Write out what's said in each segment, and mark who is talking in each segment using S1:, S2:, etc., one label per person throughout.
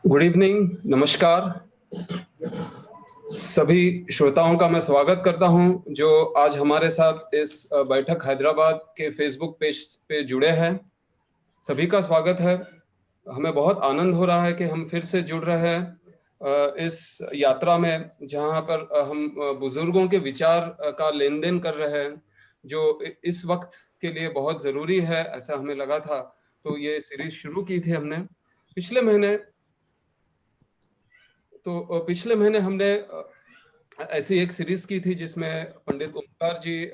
S1: Good evening, नमस्कार। सभी श्रोताओं का मैं स्वागत करता हूं जो आज हमारे साथ इस बैठक हैदराबाद के फेसबुक पेज पे जुड़े हैं। सभी का स्वागत है। हमें बहुत आनंद हो रहा है कि हम फिर से जुड़ रहे हैं इस यात्रा में, जहां पर हम बुजुर्गों के विचार का लेन देन कर रहे हैं, जो इस वक्त के लिए बहुत जरूरी है, ऐसा हमें लगा था। तो ये सीरीज शुरू की थी हमने पिछले महीने। तो पिछले महीने हमने ऐसी एक सीरीज की थी जिसमें पंडित ओमकार जी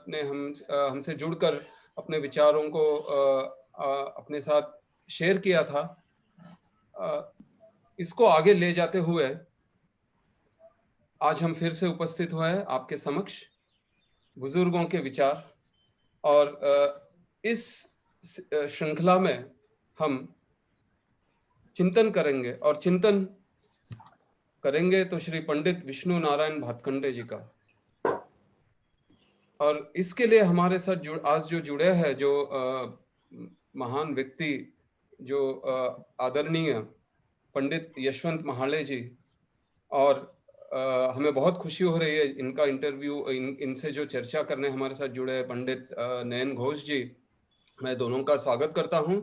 S1: ने हमसे जुड़कर अपने विचारों को अपने साथ शेयर किया था। इसको आगे ले जाते हुए आज हम फिर से उपस्थित हुए हैं आपके समक्ष, बुजुर्गों के विचार। और इस श्रृंखला में हम चिंतन करेंगे, और चिंतन करेंगे तो श्री पंडित विष्णु नारायण भातखंडे जी का। और इसके लिए हमारे साथ आज जो जुड़े हैं, जो महान व्यक्ति, जो आदरणीय पंडित यशवंत महाले जी। और हमें बहुत खुशी हो रही है इनका इंटरव्यू, इनसे जो चर्चा करने हमारे साथ जुड़े हैं पंडित नयन घोष जी। मैं दोनों का स्वागत करता हूं,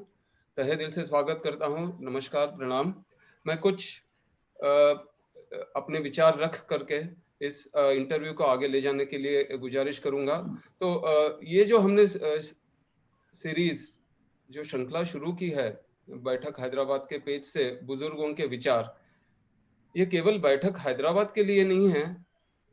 S1: तहे दिल से स्वागत करता हूं। नमस्कार, प्रणाम। मैं कुछ अपने विचार रख करके इस इंटरव्यू को आगे ले जाने के लिए गुजारिश करूंगा। तो ये जो हमने सीरीज, जो श्रृंखला शुरू की है बैठक हैदराबाद के पेज से, बुजुर्गों के विचार, ये केवल बैठक हैदराबाद के लिए नहीं है,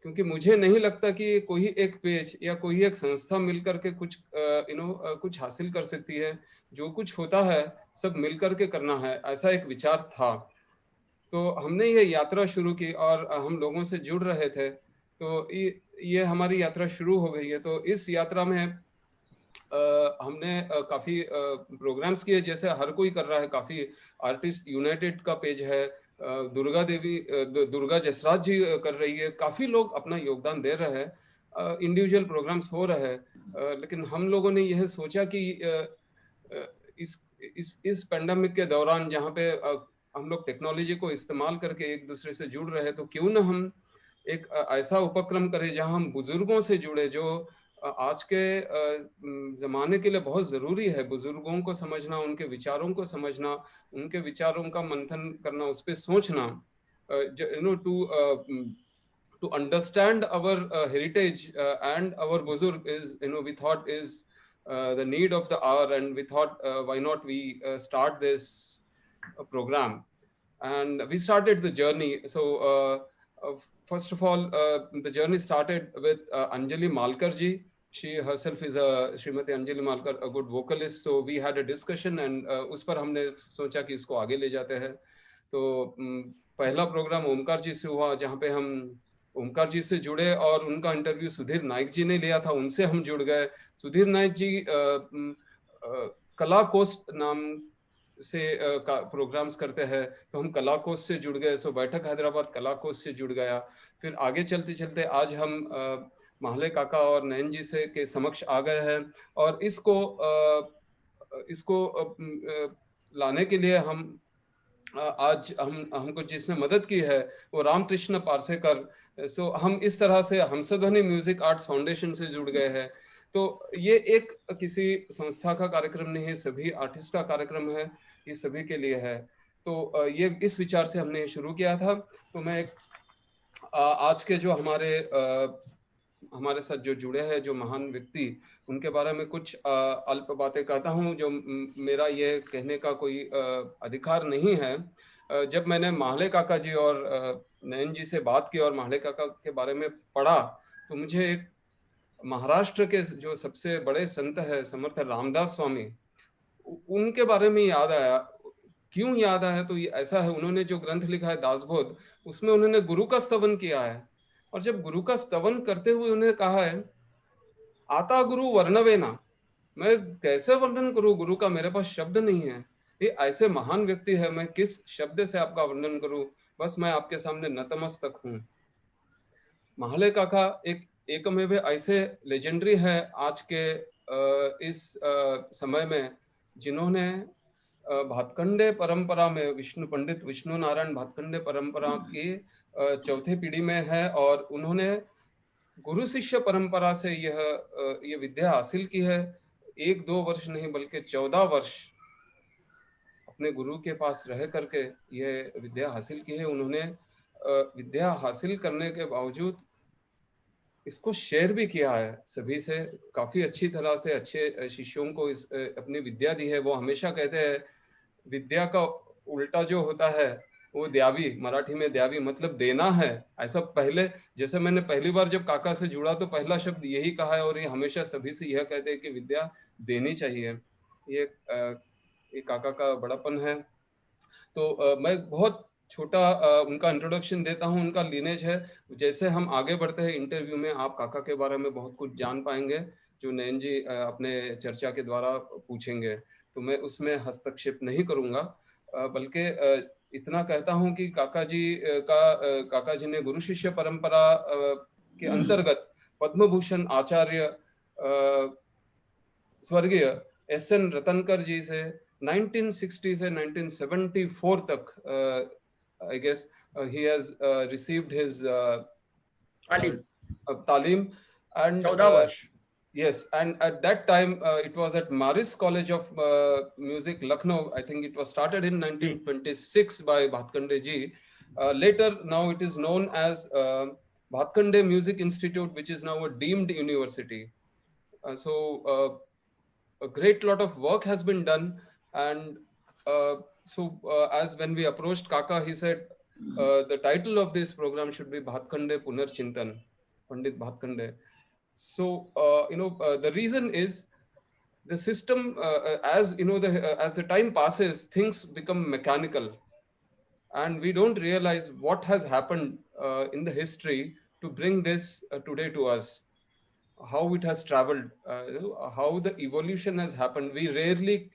S1: क्योंकि मुझे नहीं लगता कि कोई एक पेज या कोई एक संस्था मिलकर के कुछ कुछ हासिल कर सकती है। जो कुछ होता है सब मिलकर के करना है, ऐसा एक विचार था। तो हमने ये यात्रा शुरू की और हम लोगों से जुड़ रहे थे, तो ये हमारी यात्रा शुरू हो गई है। तो इस यात्रा में हमने काफी प्रोग्राम्स किए, जैसे हर कोई कर रहा है। काफी आर्टिस्ट यूनाइटेड का पेज है, दुर्गा जसराज जी कर रही है, काफी लोग अपना योगदान दे रहे हैं, इंडिविजुअल प्रोग्राम्स हो रहे हैं। लेकिन हम लोगों ने यह सोचा कि इस पेंडेमिक के दौरान, जहाँ पे हम लोग टेक्नोलॉजी को इस्तेमाल करके एक दूसरे से जुड़ रहे हैं, तो क्यों ना हम एक ऐसा उपक्रम करें जहां हम बुजुर्गों से जुड़े, जो आज के जमाने के लिए बहुत जरूरी है। बुजुर्गों को समझना, उनके विचारों को समझना, उनके विचारों का मंथन करना, उस पर सोचना, to understand our heritage and our buzurg is, we thought is the need of the hour, and we thought why not we start this program. And we started the journey. So first of all, the journey started with Anjali Malkar ji. She herself is a Srimati Anjali Malkar, a good vocalist. So we had a discussion, and उस पर हमने सोचा कि इसको आगे ले जाते हैं। तो पहला प्रोग्राम ओमकार जी से हुआ, जहाँ पे हम ओमकार जी से जुड़े, और उनका इंटरव्यू सुधीर नाइक जी ने लिया था, उनसे हम जुड़ गए। सुधीर नाइक जी कला कोस्ट नाम से प्रोग्राम्स करते हैं, तो हम कला कोस्ट से जुड़ गए। सो बैठक हैदराबाद कला कोस्ट से जुड़ गया। फिर आगे चलते चलते आज हम माहले काका और नयन जी से के समक्ष आ गए हैं। और इसको लाने के लिए आज हमको जिसने मदद की है वो रामकृष्ण पारसेकर। सो हम इस तरह से हंसध्वनि म्यूजिक आर्ट्स फाउंडेशन से जुड़ गए हैं। तो ये एक किसी संस्था का कार्यक्रम नहीं है, सभी आर्टिस्ट का कार्यक्रम है, ये सभी के लिए है। तो ये इस विचार से हमने शुरू किया था। तो मैं आज के जो हमारे साथ जो जुड़े हैं, जो महान व्यक्ति, उनके बारे में कुछ अल्प बातें कहता हूं, जो मेरा ये कहने का कोई अधिकार नहीं है। जब मैंने माहले काका जी और नयन जी से बात की और माहले काका के बारे में पढ़ा, तो मुझे एक महाराष्ट्र के जो सबसे बड़े संत है, समर्थ रामदास स्वामी, उनके बारे में याद आया। क्यों याद आया? तो ये ऐसा है, उन्होंने जो ग्रंथ लिखा है दासबोध, उसमें उन्होंने गुरु का स्तवन किया है। और जब गुरु का स्तवन करते हुए उन्हें कहा है, आता गुरु वर्णवेना, मैं कैसे वर्णन करूं गुरु का, मेरे पास शब्द नहीं है। ये ऐसे महान व्यक्ति है, मैं किस शब्द से आपका वर्णन करूं, बस मैं आपके सामने नतमस्तक हूं। माहले काका एक एकमेव ऐसे लेजेंडरी है आज के इस समय में, जिन्होंने भातखंडे परंपरा में पंडित विष्णु नारायण भातखंडे परंपरा की चौथे पीढ़ी में है, और उन्होंने गुरु शिष्य परंपरा से ये विद्या हासिल की है। 1-2 वर्ष नहीं बल्कि 14 वर्ष अपने गुरु के पास रह करके ये विद्या हासिल की है उन्होंने। विद्या हासिल करने के बावजूद इसको शेयर भी किया है सभी से, काफी अच्छी तरह से अच्छे शिष्यों को इस अपनी विद्या दी है। वो हमेशा कहते हैं विद्या का उल्टा जो होता है वो द्यावी, मराठी में द्यावी मतलब देना है। ऐसा पहले, जैसे मैंने पहली बार जब काका से जुड़ा तो पहला शब्द यही कहा है, और ये हमेशा सभी से यह कहते हैं कि विद्या देनी चाहिए। ये काका का बड़ापन है। तो मैं बहुत छोटा उनका इंट्रोडक्शन देता हूँ, उनका लीनेज है। जैसे हम आगे बढ़ते हैं इंटरव्यू में, आप काका के बारे में बहुत कुछ जान पाएंगे जो नयन जी अपने चर्चा के द्वारा पूछेंगे, तो मैं उसमें हस्तक्षेप नहीं करूंगा, बल्कि इतना कहता हूं कि काका जी ने गुरु शिष्य परंपरा के अंतर्गत पद्म भूषण आचार्य स्वर्गीय एस.एन. रतनकर जी से 1960 से 1974 तक I guess he has received his talim, and
S2: 14 वर्ष.
S1: Yes, and at that time it was at Maris College of Music, Lucknow. I think it was started in 1926 by Bhatkhande ji. Later, now it is known as Bhatkhande Music Institute, which is now a deemed university. A great lot of work has been done, and as when we approached Kaka, he said the title of this program should be Bhatkhande Punarchintan, Pandit Bhatkhande. So the reason is the system, as you know, as the time passes, things become mechanical, and we don't realize what has happened in the history to bring this today to us, how it has traveled, how the evolution has happened. We rarely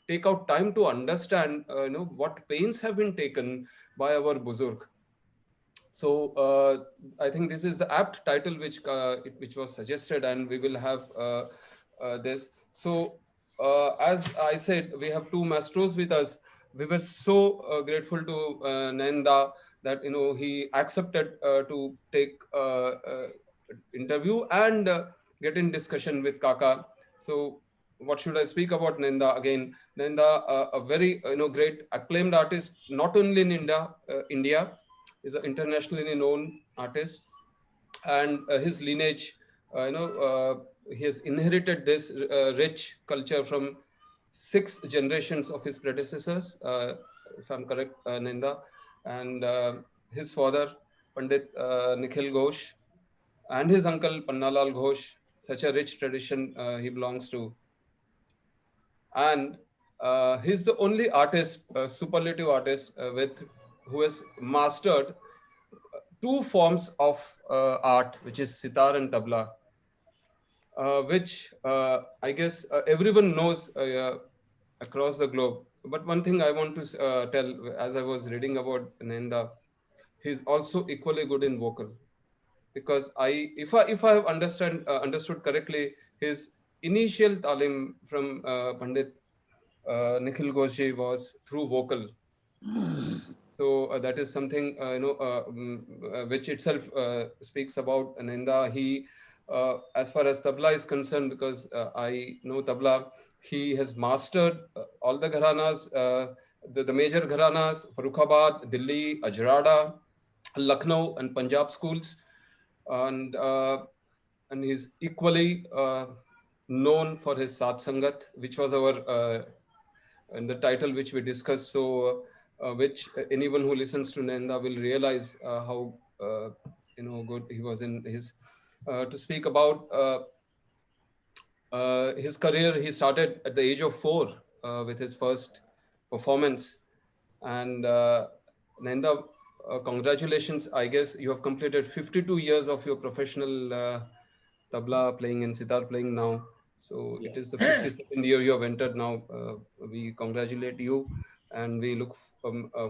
S1: take out time to understand what pains have been taken by our Buzurg. So I think this is the apt title which was suggested, and we will have this. So as I said, we have two maestros with us. We were so grateful to Nanda that he accepted to take interview and get in discussion with Kaka. So what should I speak about Nanda? Again, Nanda, a very great acclaimed artist, not only in India, is an internationally known artist, and his lineage, he has inherited this rich culture from 6 generations of his predecessors, if I'm correct, Nanda, and his father, Pandit Nikhil Ghosh, and his uncle Pannalal Ghosh. Such a rich tradition he belongs to. And he's the only artist, superlative artist, who has mastered 2 forms of art, which is sitar and tabla, which I guess everyone knows across the globe. But one thing I want to tell, as I was reading about Nanda, he's also equally good in vocal. Because if I have understood correctly, his initial talim from Pandit Nikhil Ghosh was through vocal. So that is something which itself speaks about Nanda. He, as far as tabla is concerned, because I know tabla, he has mastered all the gharanas, the major gharanas, Farrukhabad, Delhi, Ajrada, Lucknow, and Punjab schools. And he's equally known for his Sat Sangat, which was our and the title which we discussed. So which anyone who listens to Nanda will realize how good he was in his. To speak about his career, he started at the age of 4 with his first performance. And Nanda, congratulations. I guess you have completed 52 years of your professional tabla playing and sitar playing now. So it is the 52nd year you have entered now. We congratulate you, and we look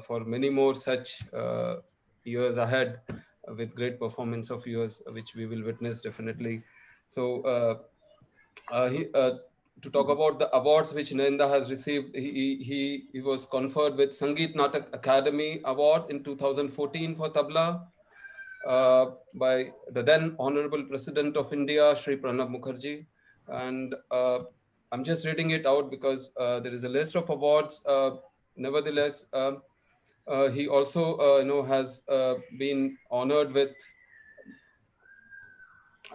S1: for many more such years ahead with great performance of yours, which we will witness definitely. So to talk about the awards which Nayanda has received. He was conferred with Sangeet Natak Academy Award in 2014 for tabla by the then Honorable President of India, Shri Pranab Mukherjee. And I'm just reading it out because there is a list of awards. Nevertheless, he also has been honored with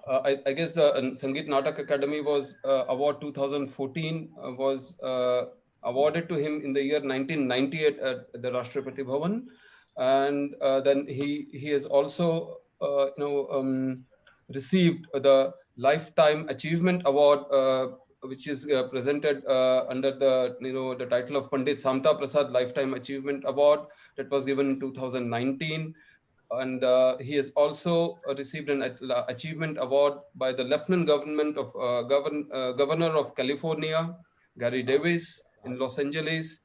S1: I guess the Sangeet Natak Academy was award 2014 was awarded to him in the year 1998 at the Rashtrapati Bhavan, and then he has also received the Lifetime Achievement Award, which is presented under the title of Pandit Samta Prasad Lifetime Achievement Award that was given in 2019. And he has also received an achievement award by the Lieutenant Government of Governor of California, Gary Davis, in Los Angeles,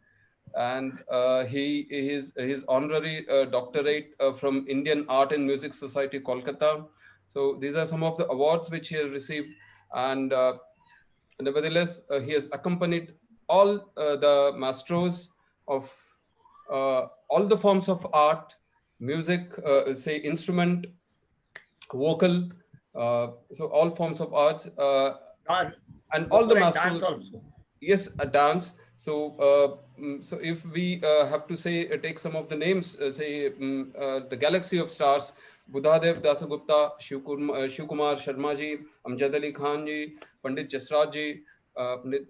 S1: and his honorary doctorate from Indian Art and Music Society, Kolkata. So these are some of the awards which he has received, and nevertheless, he has accompanied all the maestros of all the forms of art, music, say instrument, vocal, so all forms of arts, and all the masters. Yes, a dance. So, so if we have to say, take some of the names, say the Galaxy of Stars, Buddhadev Dasagupta, Shiv Kumar Sharma ji, Amjad Ali Khan ji, Pandit Jasraj ji,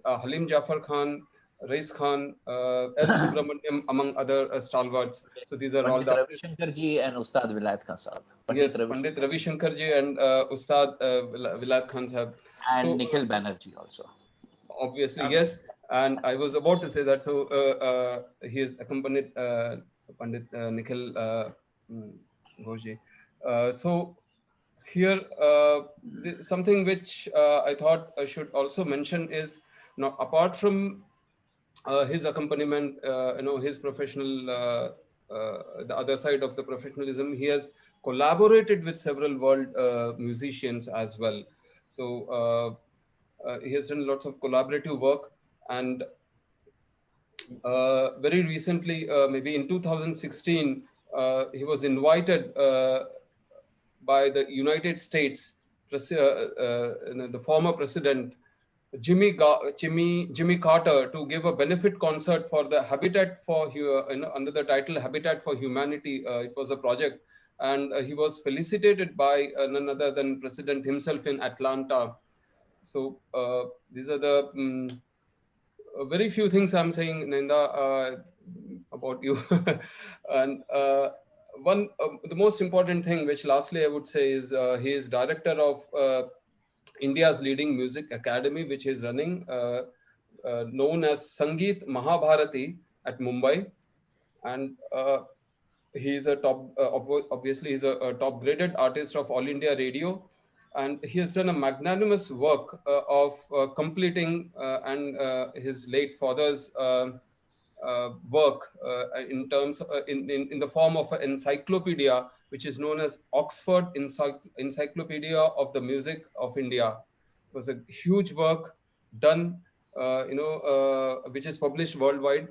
S1: Halim Jafar Khan, Rais Khan, L. Subramaniam, among other stalwarts. So these are all the
S2: Ravi Shankar ji and Ustad Vilayat Khan Sahab.
S1: Yes, Pandit Ravi Shankar ji and Ustad Vilayat Khan Sahab.
S2: And so, Nikhil Banerjee also.
S1: Obviously, yes. And I was about to say that. So he has accompanied Pandit Nikhil Ghoshji. So here, something which I thought I should also mention is, now apart from his accompaniment, his professional, the other side of the professionalism, he has collaborated with several world musicians as well. So he has done lots of collaborative work, and very recently, maybe in 2016, he was invited by the United States, the former president Jimmy Carter, to give a benefit concert for the Habitat for under the title Habitat for Humanity. It was a project, and he was felicitated by none other than President himself in Atlanta. So these are the very few things I'm saying, Nanda, about you. And the most important thing, which lastly I would say, is he is director of India's leading music academy, which is running, known as Sangeet Mahabharati at Mumbai. And he's a top, obviously he's a top graded artist of All India Radio. And he has done a magnanimous work of completing and his late father's work in terms in the form of an encyclopedia, which is known as Oxford Encyclopedia of the Music of India. It was a huge work done, which is published worldwide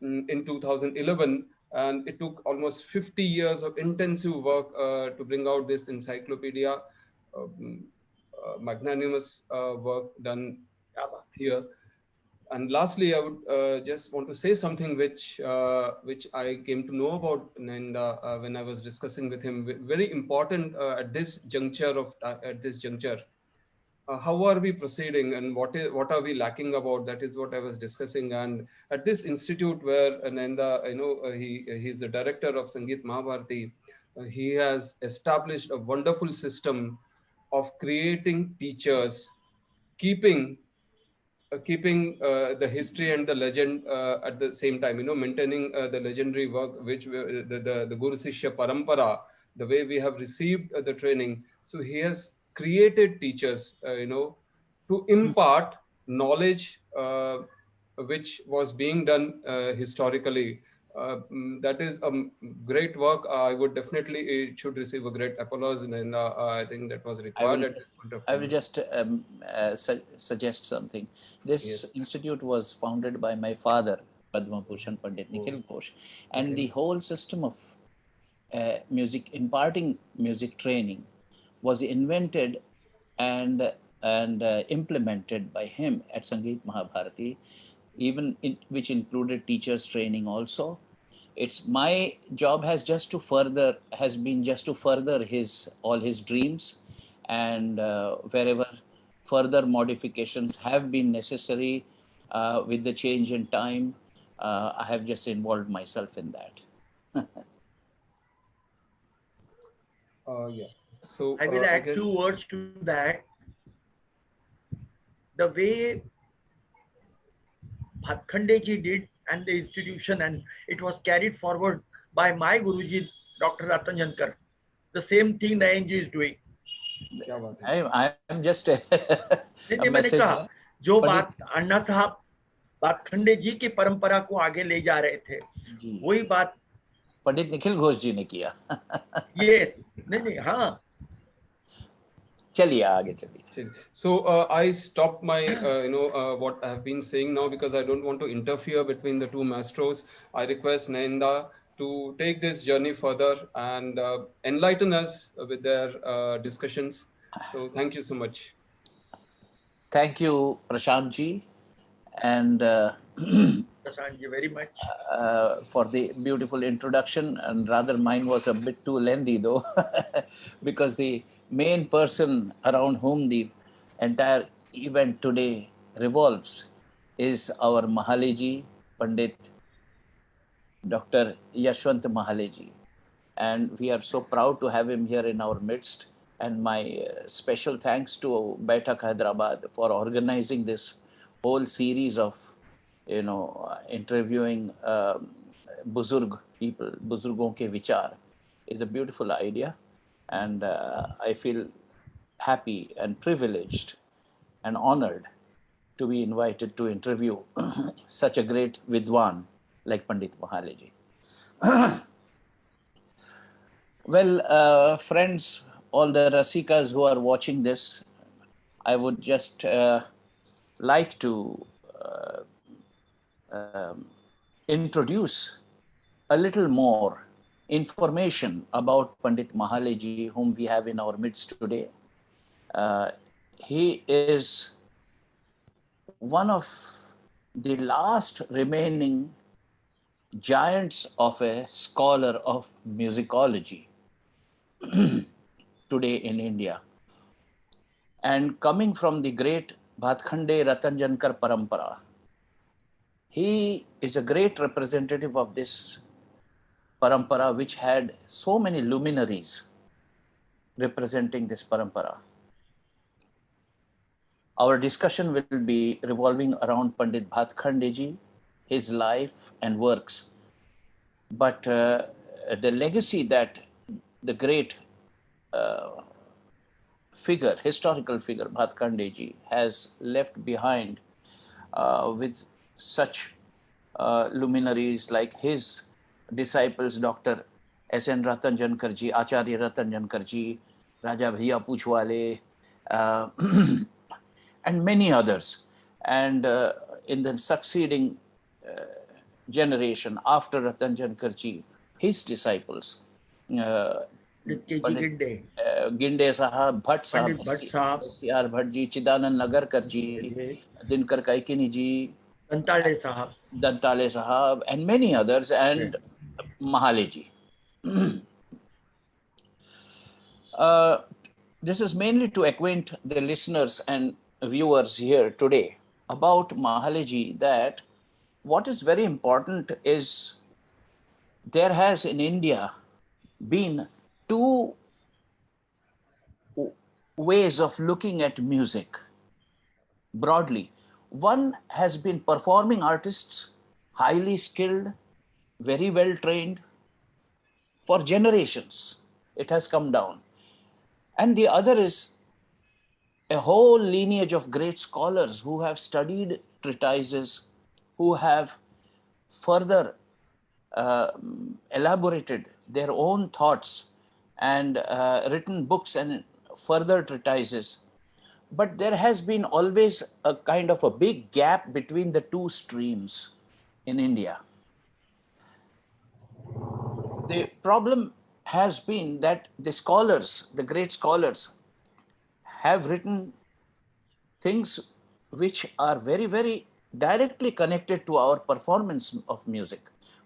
S1: in 2011. And it took almost 50 years of intensive work to bring out this encyclopedia. Magnanimous work done here. And lastly, I would just want to say something which I came to know about Nanda when I was discussing with him. Very important at this juncture. How are we proceeding, and what are we lacking about? That is what I was discussing. And at this institute where Nanda, he's the director of Sangeet Mahabharati, he has established a wonderful system of creating teachers, keeping the history and the legend at the same time, maintaining the legendary work, which the Guru Sishya Parampara, the way we have received the training. So he has created teachers, to impart knowledge which was being done historically. that is great work. I would definitely, it should receive a great applause, and I think that was required at this point of
S2: I will
S1: time.
S2: just suggest something. This
S1: Yes.
S2: institute was founded by my father, Padma Bhushan Pandit
S1: Oh,
S2: Nikhil Ghosh, and
S1: okay.
S2: the whole system of imparting music training was invented and implemented by him at Sangeet Mahabharati, which included teachers training also. It's my job has been just to further all his dreams, and wherever further modifications have been necessary with the change in time, I have just involved myself in that.
S1: Yeah. So
S3: I will
S1: I
S3: add few
S1: guess.
S3: words to that. The way Bhatkhande ji did and the institution, and it was carried forward by my Guruji, Dr. Ratan Jankar. The same thing Nayan ji is doing.
S1: क्या बात है?
S2: I'm just a,
S3: नहीं
S2: a
S3: नहीं, मैंने कहा
S2: messenger.
S3: जो
S2: Pandit
S3: बात अन्ना साहब भातखंडे जी की परंपरा को आगे ले जा रहे थे,
S2: जी,
S3: वही बात
S2: पंडित निखिल घोष जी ने किया.
S3: ये नहीं नहीं, हाँ.
S2: चलिए आगे चलिए.
S1: So I stop my what I have been saying now, because I don't want to interfere between the two maestros. I request Nayenda to take this journey further and enlighten us with their discussions. So thank you so much.
S2: Thank you, Prashant ji, and
S3: Prashant ji, very much.
S2: for the beautiful introduction. And rather, mine was a bit too lengthy, though, because the main person around whom the entire event today revolves is our Mahaleji, Pandit Dr. Yashwant Mahaleji. And we are so proud to have him here in our midst. And my special thanks to Baitak Hyderabad for organizing this whole series of, interviewing Buzurg people, Buzurgon ke Vichar, is a beautiful idea. And I feel happy and privileged and honored to be invited to interview such a great Vidwan like Pandit Mahaleji. Well, friends, all the Rasikas who are watching this, I would just like to introduce a little more information about Pandit Mahaleji, whom we have in our midst today. He is one of the last remaining giants of a scholar of musicology today in India. And coming from the great Bhatkhande Ratan Jankar Parampara, he is a great representative of this Parampara, which had so many luminaries representing this Parampara. Our discussion will be revolving around Pandit Bhatkhande, his life and works. But the legacy that the great historical figure, Bhatkhande has left behind with such luminaries like his disciples, Dr. S.N. Ratan Jankar ji, Acharya Ratan Jankar ji, Raja Bhaiya Puchwale, and many others. And in the succeeding generation after Ratan Jankar ji, his disciples,
S3: Ginde
S2: Sahab, Bhatt Sahab, C.R. Bhatt ji, Chidanand Nagarkar ji, Dinkar Kaikini ji, Dantale Sahab, and many others, and Mahaleji. This is mainly to acquaint the listeners and viewers here today about Mahaleji, that what is very important is there has in India been two ways of looking at music broadly. One has been performing artists, highly skilled, very well trained for generations. It has come down. And the other is a whole lineage of great scholars who have studied treatises, who have further elaborated their own thoughts and written books and further treatises. But there has been always a kind of a big gap between the two streams in India. The problem has been that the scholars, the great scholars, have written things which are very, very directly connected to our performance of music.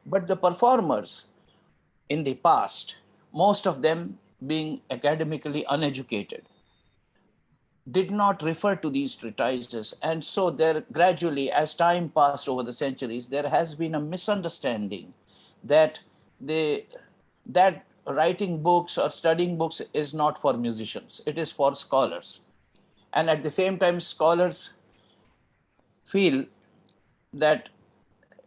S2: But the performers in the past, most of them being academically uneducated, did not refer to these treatises. And so there gradually, as time passed over the centuries, there has been a misunderstanding that that writing books or studying books is not for musicians, it is for scholars. And at the same time, scholars feel that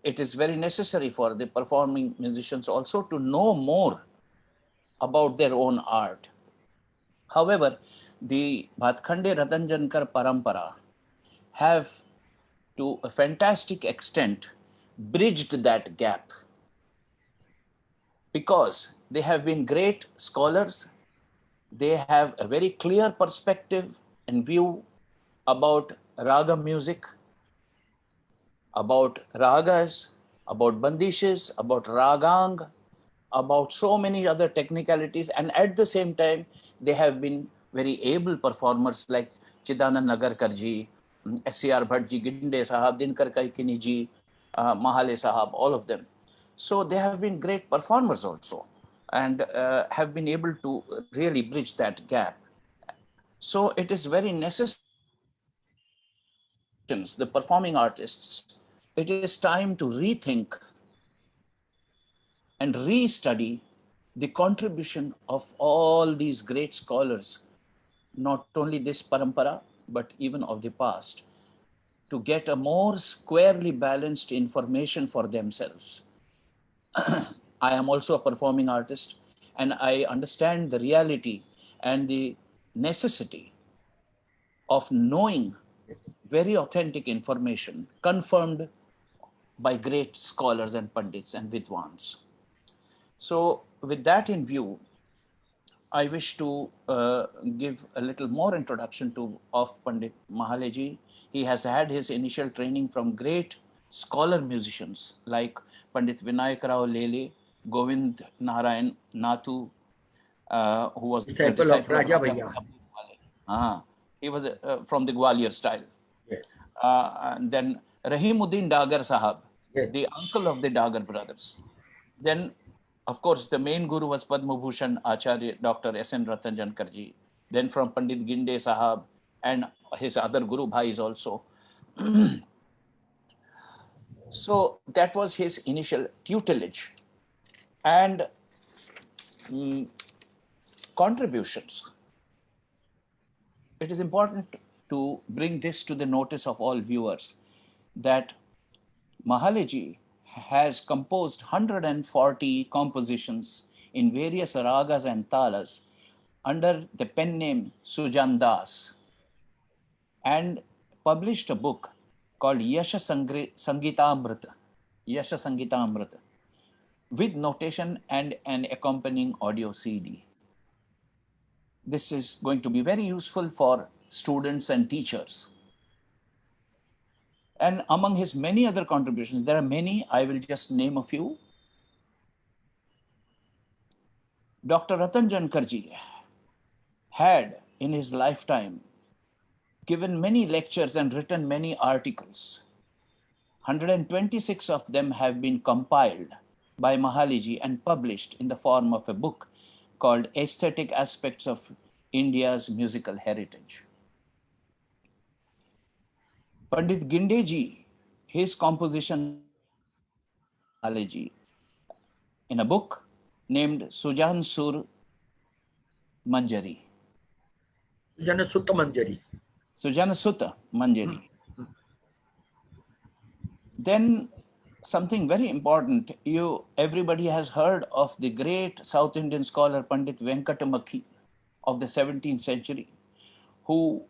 S2: it is very necessary for the performing musicians also to know more about their own art. However, the Bhatkhande Ratanjankar Parampara have, to a fantastic extent, bridged that gap, because they have been great scholars. They have a very clear perspective and view about raga music, about ragas, about bandishes, about ragang, about so many other technicalities. And at the same time, they have been very able performers like Chidanand Nagarkar ji, S.C.R. Bhatt ji, Ginde Sahab, Dinkar Kaikini ji, Mahale Sahab, all of them. So they have been great performers also, and have been able to really bridge that gap. So it is very necessary, the performing artists, it is time to rethink and restudy the contribution of all these great scholars, not only this parampara, but even of the past, to get a more squarely balanced information for themselves. I am also a performing artist, and I understand the reality and the necessity of knowing very authentic information confirmed by great scholars and pandits and vidwans. So with that in view, I wish to give a little more introduction of Pandit Mahale ji. He has had his initial training from great scholar musicians like Pandit Vinayak Rao Lele, Govind Narayan Nathu, who was a disciple of Raja Bhaiya. He was from the Gwalior style.
S3: Yes.
S2: And then Rahimuddin Dagar Sahab,
S3: Yes.
S2: the uncle of the Dagar brothers. Then, of course, the main guru was Padma Bhushan Acharya Dr. S.N. Ratanjankar ji. Then from Pandit Ginde Sahab and his other guru bhais also. So that was his initial tutelage and contributions. It is important to bring this to the notice of all viewers that Mahale ji has composed 140 compositions in various ragas and talas under the pen name Sujan Das, and published a book called Yasha Sangitamrita, with notation and an accompanying audio CD. This is going to be very useful for students and teachers. And among his many other contributions, there are many, I will just name a few. Dr. Ratanjankar ji had in his lifetime given many lectures and written many articles. 126 of them have been compiled by Mahale ji and published in the form of a book called Aesthetic Aspects of India's Musical Heritage. Pandit Ginde ji, his composition Mahale ji in a book named Sujan Sur Manjari.
S3: Sujana Sutta Manjari.
S2: Sujana Sutta Manjari. Then something very important, everybody has heard of the great South Indian scholar Pandit Venkatamakhi of the 17th century, who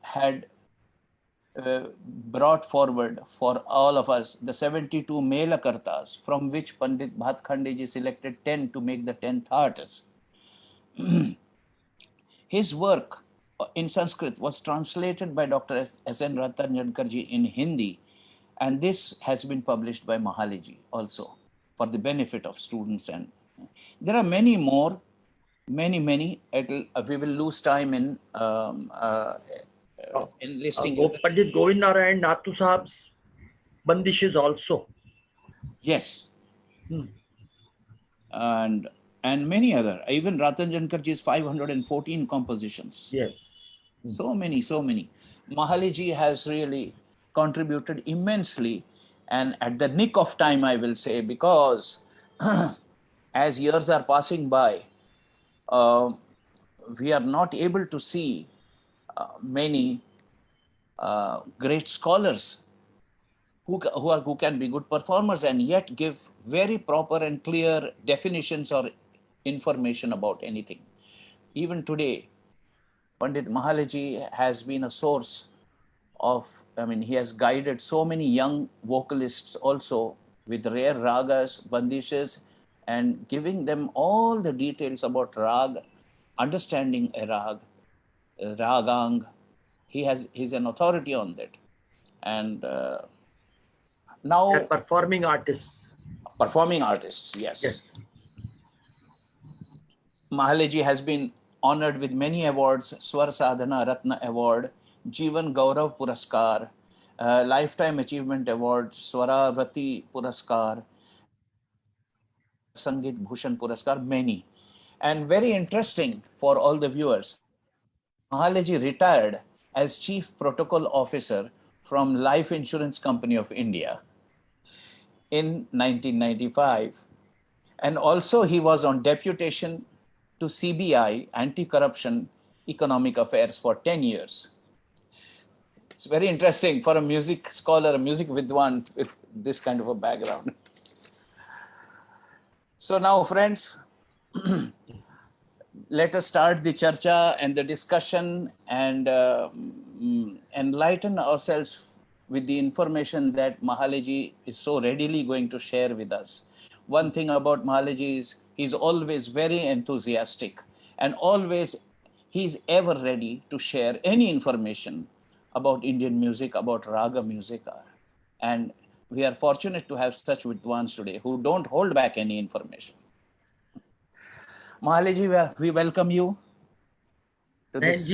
S2: had brought forward for all of us the 72 Melakartas, from which Pandit Bhatkhande ji selected 10 to make the 10th artist. His work in Sanskrit was translated by Dr. S.N. Ratanjankar ji in Hindi, and this has been published by Mahali ji also for the benefit of students. And there are many more, many. We will lose time in listing.
S3: Pandit Govind Narayan Nathu Sahab's bandishes also.
S2: Yes. And many other, even Ratanjankar ji's 514 compositions.
S3: Yes.
S2: So many. Mahali ji has really contributed immensely, and at the nick of time, I will say, because as years are passing by, we are not able to see many great scholars who can be good performers and yet give very proper and clear definitions or information about anything. Even today, Pandit Mahali ji has been a source of, he has guided so many young vocalists also with rare ragas, bandishes, and giving them all the details about rag, understanding a rag, ragang. He's an authority on that. And now...
S3: And performing artists.
S2: Performing artists, yes. Mahali ji has been honored with many awards: Swar Sadhana Ratna Award, Jeevan Gaurav Puraskar, Lifetime Achievement Award, Swaravati Puraskar, Sangeet Bhushan Puraskar, many. And very interesting for all the viewers, Mahali ji retired as Chief Protocol Officer from Life Insurance Company of India in 1995. And also he was on deputation to CBI, Anti-Corruption Economic Affairs, for 10 years. It's very interesting for a music scholar, a music vidwan with this kind of a background. So now, friends, let us start the charcha and the discussion and enlighten ourselves with the information that Mahali ji is so readily going to share with us. One thing about Mahali ji is he's always very enthusiastic, and always he's ever ready to share any information about Indian music, about raga music. And we are fortunate to have such vidwans today who don't hold back any information. Mahali ji, we welcome you to this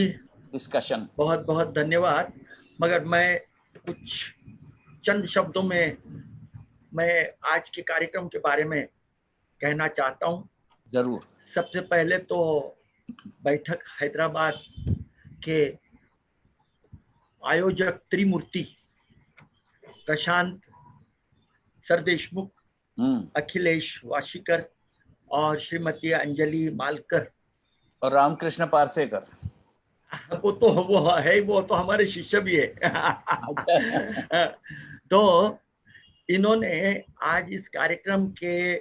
S2: discussion.
S3: बहुत बहुत धन्यवाद. मगर मैं कुछ चंद शब्दों में मैं आज के कार्यक्रम के बारे में कहना चाहता हूं.
S2: जरूर.
S3: सबसे पहले तो बैठक हैदराबाद के आयोजक त्रिमूर्ति प्रशांत सर देशमुख, अखिलेश वाशीकर और श्रीमती अंजलि मालकर
S2: और रामकृष्ण पारसेकर.
S3: वो तो हमारे शिष्य भी है. तो इन्होंने आज इस कार्यक्रम के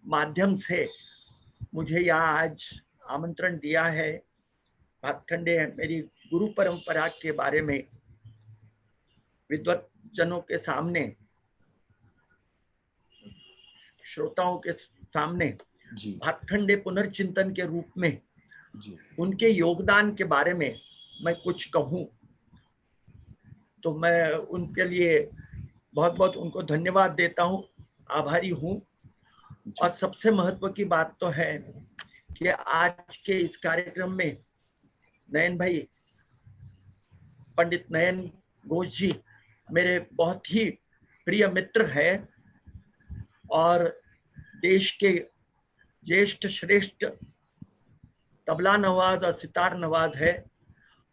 S3: माध्यम से मुझे यहाँ आज आमंत्रण दिया है. भातखंडे मेरी गुरु परंपरा के बारे में विद्वत्जनों के सामने, श्रोताओं के सामने भातखंडे पुनर्चिंतन के रूप में उनके योगदान के बारे में मैं कुछ कहूं, तो मैं उनके लिए बहुत बहुत उनको धन्यवाद देता हूं, आभारी हूं. और सबसे महत्व की बात तो है कि आज के इस कार्यक्रम में नयन भाई, पंडित नयन घोष जी मेरे बहुत ही प्रिय मित्र हैं और देश के ज्येष्ठ श्रेष्ठ तबला नवाज और सितार नवाज है.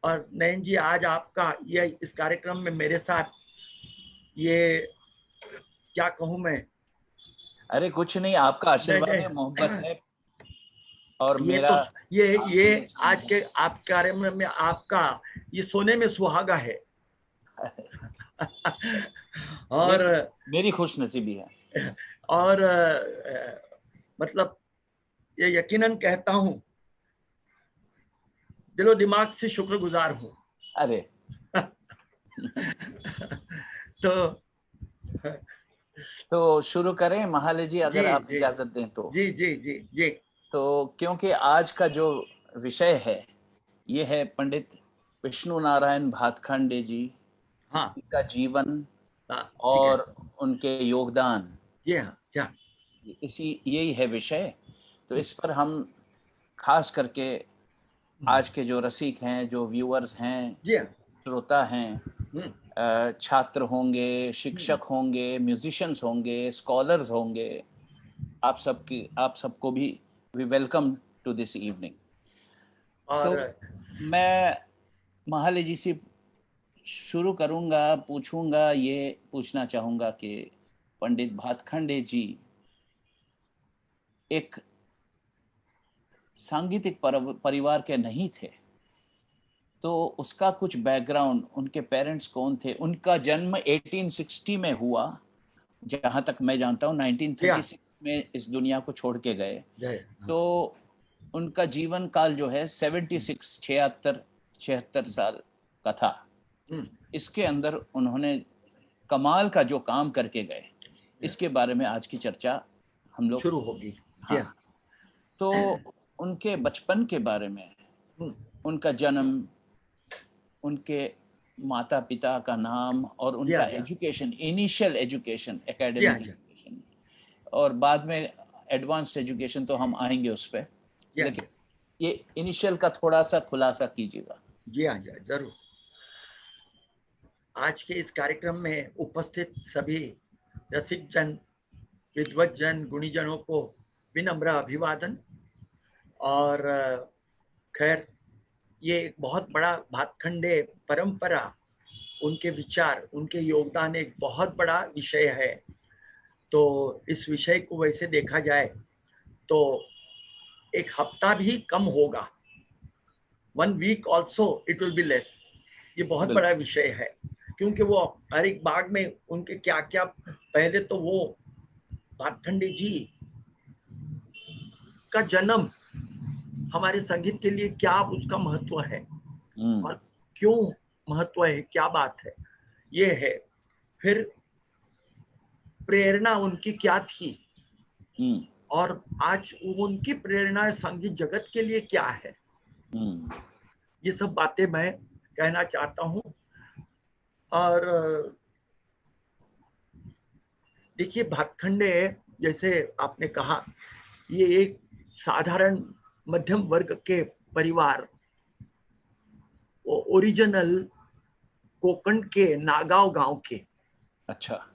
S3: और नयन जी, आज आपका ये इस कार्यक्रम में मेरे साथ ये क्या कहूँ मैं.
S2: अरे कुछ नहीं, आपका आशीर्वाद है, मोहब्बत है. और
S3: ये
S2: मेरा
S3: तो ये आज के आप कार्यक्रम में आपका ये सोने में सुहागा है. और
S2: मेरी खुशनसीबी है.
S3: और मतलब ये यकीनन कहता हूँ, दिलो दिमाग से शुक्रगुजार हूँ.
S2: अरे तो शुरू करें महाले जी, अगर
S3: जी,
S2: आप
S3: जी,
S2: इजाजत दें तो।
S3: जी जी जी जी।
S2: तो क्योंकि आज का जो विषय है ये है पंडित विष्णु नारायण भातखंडे जी,
S3: हाँ,
S2: उनका जीवन
S3: हाँ, ठीक है।
S2: और उनके योगदान,
S3: जी हाँ, क्या?
S2: इसी यही है विषय। तो इस पर हम खास करके आज के जो रसिक हैं, जो व्यूअर्स हैं,
S3: जी हाँ।
S2: श्रोता हैं,
S3: हम्म,
S2: छात्र होंगे, शिक्षक होंगे, म्यूजिशियंस होंगे, स्कॉलर्स होंगे, आप सबको भी we welcome to this evening. So
S3: और
S2: मैं महाले जी से शुरू करूंगा, पूछूंगा, ये पूछना चाहूंगा कि पंडित भातखंडे जी एक सांगीतिक परिवार के नहीं थे, तो उसका कुछ बैकग्राउंड, उनके पेरेंट्स कौन थे, उनका जन्म 1860 में हुआ, जहां तक मैं जानता हूँ। 1936 में इस दुनिया को छोड़ के गए। तो उनका जीवन काल जो है 76 साल का था। इसके अंदर उन्होंने कमाल का जो काम करके गए, इसके बारे में आज की चर्चा हम लोग
S3: शुरू होगी।
S2: हाँ, तो उनके बचपन के बारे में, उनका जन्म, उनके माता पिता का नाम और उनका education, initial education, academic education, और बाद में एडवांस्ड एजुकेशन तो हम आएंगे उस पर, लेकिन ये इनिशियल का थोड़ा सा खुलासा कीजिएगा।
S3: जी हाँ, जरूर। आज के इस कार्यक्रम में उपस्थित सभी रसिक जन, विद्वत जन, गुणीजनों को विनम्र अभिवादन। और खैर, ये एक बहुत बड़ा भातखंडे परंपरा, उनके विचार, उनके योगदान एक बहुत बड़ा विषय है। तो इस विषय को वैसे देखा जाए तो एक हफ्ता भी कम होगा, 1 week also it will be less. ये बहुत बड़ा विषय है, क्योंकि वो हर एक बाग में उनके क्या क्या, पहले तो वो भातखंडे जी का जन्म हमारे संगीत के लिए क्या उसका महत्व है और क्यों महत्व है, क्या बात है, ये है। फिर प्रेरणा उनकी क्या थी और आज उनकी प्रेरणा संगीत जगत के लिए क्या है, ये सब बातें मैं कहना चाहता हूँ। और देखिए, भातखंडे, जैसे आपने कहा, ये एक साधारण मध्यम वर्ग के परिवार, ओरिजिनल कोकण के नागांव गांव के।
S2: अच्छा।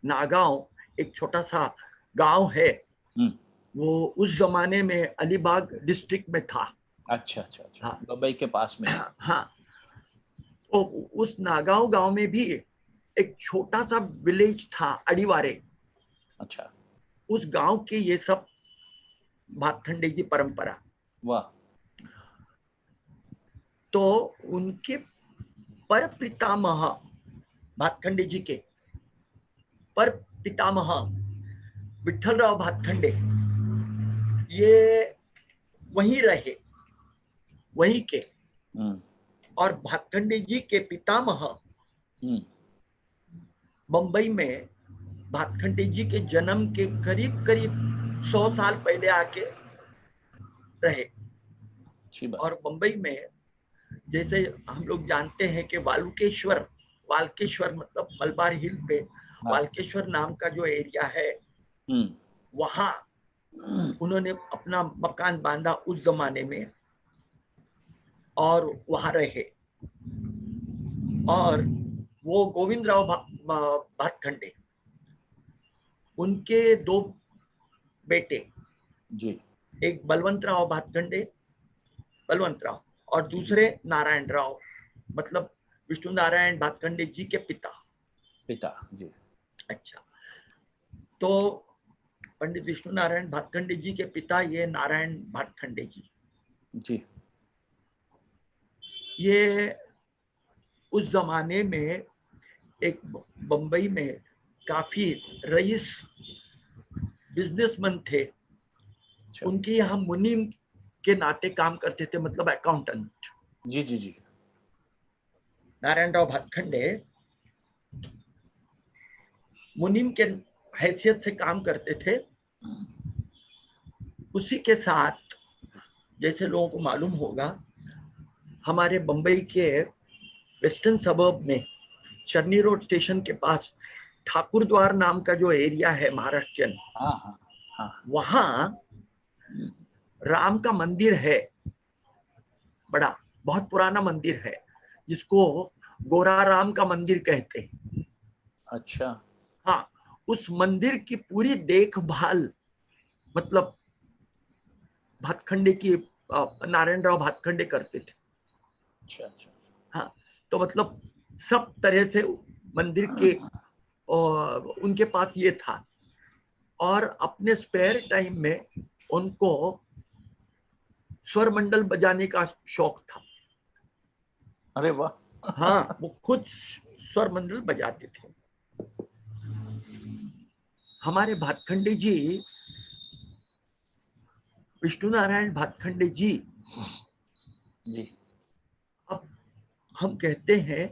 S3: नागांव एक छोटा सा गांव है, वो उस जमाने में अलीबाग डिस्ट्रिक्ट में था।
S2: अच्छा अच्छा अच्छा, हाँ, मुंबई के पास में।
S3: हाँ, तो उस नागांव गांव में भी एक छोटा सा विलेज था, अड़ीवारे।
S2: अच्छा।
S3: उस गांव के ये सब भातखंडे की परंपरा।
S2: वाह।
S3: तो उनके पर पितामह, भातखंडे जी के पर पितामह विठलराव भातखंडे, ये वहीं रहे, वहीं के। और भातखंडे जी के पितामह बंबई में भातखंडे जी के जन्म के करीब करीब 100 साल पहले आके रहे। और बंबई में, जैसे हम लोग जानते हैं कि वालुकेश्वर मतलब मलबार हिल पे वालकेश्वर नाम का जो एरिया है, वहां उन्होंने अपना मकान बांधा उस जमाने में और वहां रहे। और वो गोविंदराव भातखंडे, उनके 2 बेटे
S2: जी,
S3: एक बलवंतराव भातखंडे, बलवंतराव, और दूसरे नारायण राव, मतलब विष्णु नारायण भातखंडे जी के पिता
S2: जी। अच्छा,
S3: तो पंडित विष्णु नारायण भातखंडे जी के पिता ये नारायण भातखंडे जी। ये उस जमाने में एक बंबई में काफी रईस बिजनेसमैन थे। उनके यहाँ मुनीम के नाते काम करते थे, मतलब अकाउंटेंट।
S2: जी जी जी।
S3: नारायण राव भातखंडे मुनीम के हैसियत से काम करते थे। उसी के साथ जैसे लोगों को मालूम होगा, हमारे बंबई के वेस्टर्न सबर्ब में चर्नी रोड स्टेशन के पास ठाकुर द्वार नाम का जो एरिया है महाराष्ट्रियन, वहां राम का मंदिर है, बड़ा बहुत पुराना मंदिर है, जिसको गोरा राम का मंदिर कहते हैं।
S2: अच्छा।
S3: हाँ, उस मंदिर की पूरी देखभाल मतलब भातखंडे की नारायण राव भातखंडे करते थे।
S2: अच्छा अच्छा।
S3: हाँ, तो मतलब सब तरह से मंदिर के उनके पास ये था। और अपने स्पेयर टाइम में उनको स्वर मंडल बजाने का शौक था।
S2: अरे वाह।
S3: हाँ, वो खुद स्वर मंडल बजाते थे। हमारे भातखंडे जी, विष्णु नारायण भातखंडे जी, अब हम कहते हैं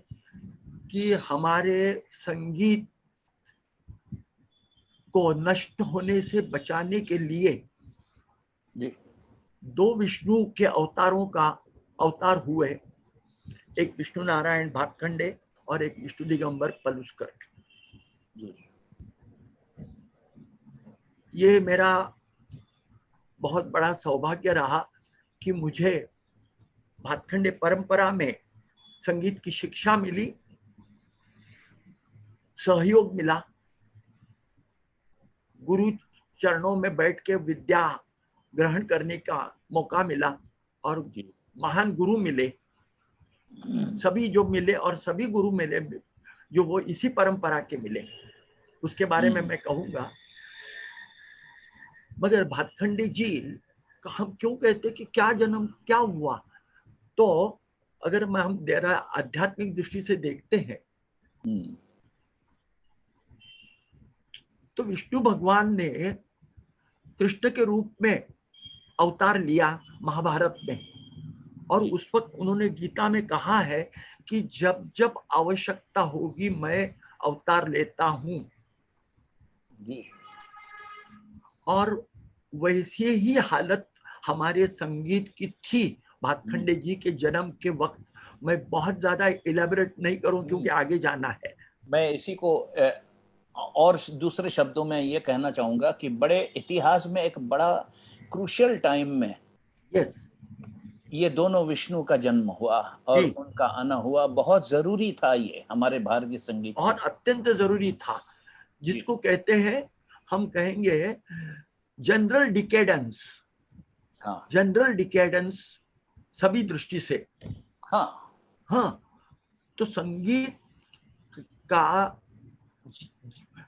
S3: कि हमारे संगीत को नष्ट होने से बचाने के लिए दो विष्णु के अवतारों का अवतार हुए, एक विष्णु नारायण भातखंडे और एक विष्णु दिगंबर पलुस्कर। ये मेरा बहुत बड़ा सौभाग्य रहा कि मुझे भातखंडे परंपरा में संगीत की शिक्षा मिली, सहयोग मिला, गुरु चरणों में बैठ के विद्या ग्रहण करने का मौका मिला और महान गुरु मिले, सभी जो मिले और सभी गुरु मिले जो वो इसी परंपरा के मिले, उसके बारे में मैं कहूंगा। मगर भातखंडे जी का हम क्यों कहते कि क्या जन्म क्या हुआ, तो अगर हम आध्यात्मिक दृष्टि से देखते हैं तो विष्णु भगवान ने कृष्ण के रूप में अवतार लिया महाभारत में, और उस वक्त उन्होंने गीता में कहा है कि जब जब आवश्यकता होगी मैं अवतार लेता हूं। और वैसी ही हालत हमारे संगीत की थी भातखंडे जी के जन्म के वक्त। मैं बहुत ज्यादा इलेबोरेट नहीं करूं क्योंकि आगे जाना है।
S2: मैं इसी को और दूसरे शब्दों में ये कहना चाहूंगा कि बड़े इतिहास में एक बड़ा क्रूशियल टाइम में ये दोनों विष्णु का जन्म हुआ और उनका आना हुआ। बहुत जरूरी था, ये हमारे भारतीय संगीत
S3: बहुत अत्यंत जरूरी था, जिसको कहते हैं, हम कहेंगे जनरल डिकेडेंस। हाँ, जनरल डिकेडेंस सभी दृष्टि से। हाँ हाँ, तो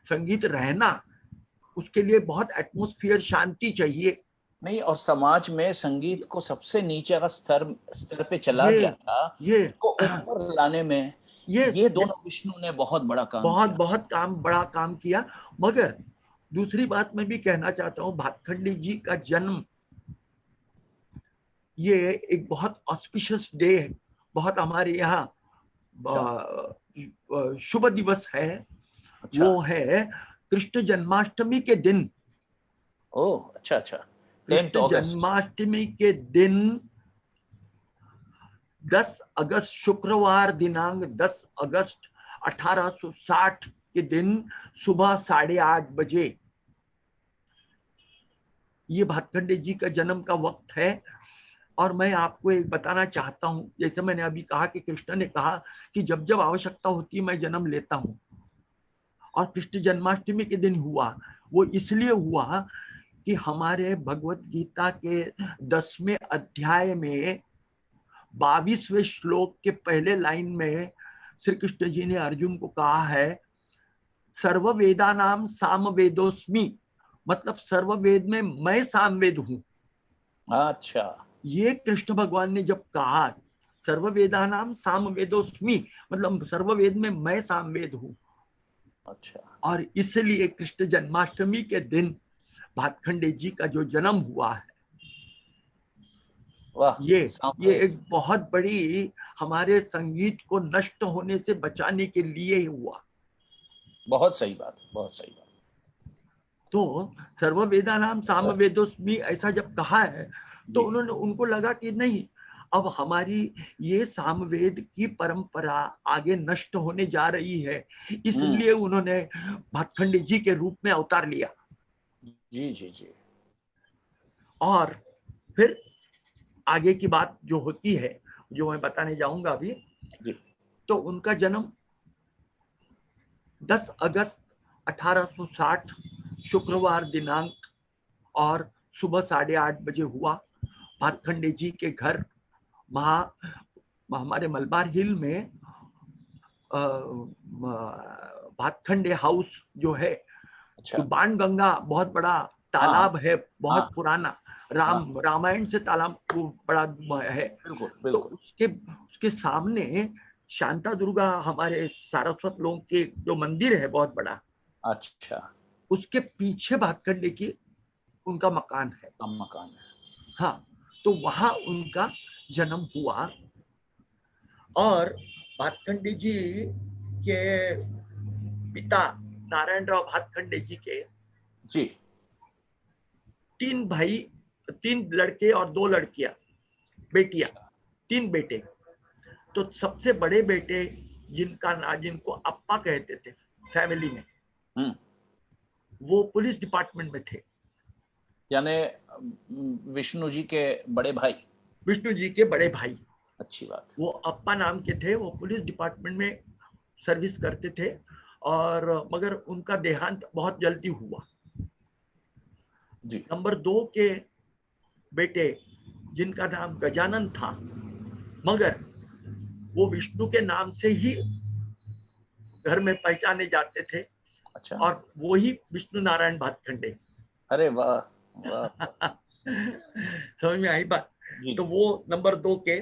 S3: संगीत रहना, उसके लिए बहुत एटमॉस्फेयर, शांति चाहिए।
S2: नहीं, और समाज में संगीत को सबसे नीचे का स्तर पे चला गया था, ये को ऊपर लाने में ये दोनों विष्णु ने बहुत बड़ा काम किया।
S3: बड़ा काम किया। मगर दूसरी बात मैं भी कहना चाहता हूँ, भातखंडे जी का जन्म ये एक बहुत ऑस्पिशियस डे है, बहुत हमारे यहाँ शुभ दिवस है। अच्छा। वो है कृष्ण जन्माष्टमी के दिन।
S2: ओह, अच्छा अच्छा।
S3: कृष्ण जन्माष्टमी के दिन 10 अगस्त, शुक्रवार दिनांक 10 अगस्त 1860 के दिन सुबह 8:30 बजे ये भातखंडे जी का जन्म का वक्त है। और मैं आपको एक बताना चाहता हूं, जैसे मैंने अभी कहा कि कृष्ण ने कहा कि जब जब आवश्यकता होती है मैं जन्म लेता हूं, और कृष्ण जन्माष्टमी के दिन हुआ। वो इसलिए हुआ कि हमारे भगवत गीता के 10वें अध्याय में 22वें श्लोक के पहले लाइन में श्री कृष्ण जी ने अर्जुन को कहा है, सर्व वेदानाम सामवेदोस्मि, मतलब सर्व वेद में मैं सामवेद हूं।
S2: अच्छा, ये
S3: कृष्ण भगवान ने जब कहा सर्व वेदानाम सामवेदोस्मि, मतलब सर्व वेद में मैं सामवेद हूं।
S2: अच्छा, और
S3: इसलिए कृष्ण जन्माष्टमी के दिन भातखंडे जी का जो जन्म हुआ है, ये एक बहुत बड़ी हमारे संगीत को नष्ट होने से बचाने के लिए ही हुआ।
S2: बहुत सही बात, बहुत सही बात।
S3: तो सर्व वेदानाम सामवेदोस्मि ऐसा जब कहा है तो उन्होंने, उनको लगा कि नहीं, अब हमारी ये सामवेद की परंपरा आगे नष्ट होने जा रही है, इसलिए उन्होंने भातखंडे जी के रूप में अवतार लिया।
S2: जी जी जी।
S3: और फिर आगे की बात जो होती है, जो मैं बताने जाऊंगा अभी
S2: जी।
S3: तो उनका जन्म 10 अगस्त 1860 शुक्रवार दिनांक और सुबह 8:30 बजे हुआ। भातखंडे जी के घर हमारे मलबार हिल में भातखंडे हाउस जो है,
S2: अच्छा।
S3: तो बाणगंगा बहुत बड़ा तालाब है, बहुत पुराना, रामायण से तालाब बड़ा है।
S2: बिल्कुल,
S3: तो
S2: बिल्कुल।
S3: उसके सामने शांता दुर्गा हमारे सारस्वत लोगों के जो मंदिर है बहुत बड़ा,
S2: अच्छा,
S3: उसके पीछे भातखंडे की उनका मकान है।
S2: मकान है।
S3: हाँ, तो वहां उनका जन्म हुआ। और भातखंडे जी के पिता नारायणराव भातखंडे जी के
S2: जी
S3: 3 भाई, 3 लड़के और 2 लड़कियां, बेटियां, 3 बेटे। तो सबसे बड़े बेटे जिनको अप्पा कहते थे फैमिली में, वो पुलिस डिपार्टमेंट में थे।
S2: यानी विष्णु जी के बड़े भाई।
S3: विष्णु जी के बड़े भाई,
S2: अच्छी बात।
S3: वो अप्पा नाम के थे, वो पुलिस डिपार्टमेंट में सर्विस करते थे, और मगर उनका देहांत बहुत जल्दी हुआ।
S2: जी।
S3: नंबर 2 के बेटे जिनका नाम गजानन था, मगर वो विष्णु के नाम से ही घर में पहचाने जाते थे।
S2: अच्छा।
S3: और वो ही विष्णु नारायण भातखंडे।
S2: अरे वाह वाह।
S3: समझ में आई बात? तो वो नंबर 2 के,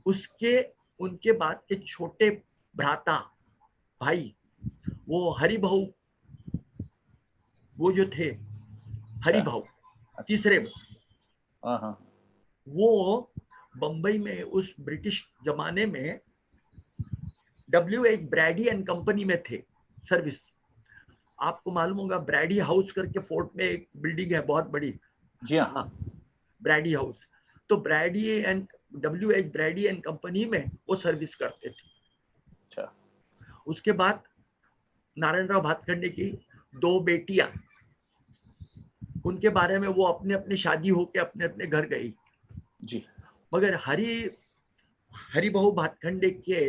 S3: उसके उनके बाद के छोटे भ्राता भाई, वो हरिभाऊ, वो जो थे हरिभाऊ, तीसरे, वो बंबई में उस ब्रिटिश जमाने में WH ब्रैडी एंड कंपनी में थे सर्विस। आपको मालूम होगा ब्रैडी हाउस करके फोर्ट में एक बिल्डिंग है बहुत बड़ी।
S2: जी हाँ,
S3: ब्रैडी हाउस। तो Brady and WH Brady and company में वो सर्विस करते थे।
S2: अच्छा।
S3: उसके बाद नारायणराव भातखंडे की 2 बेटियां, उनके बारे में वो अपने अपने शादी होके अपने अपने घर गई
S2: जी।
S3: मगर हरिभाऊ भातखंडे के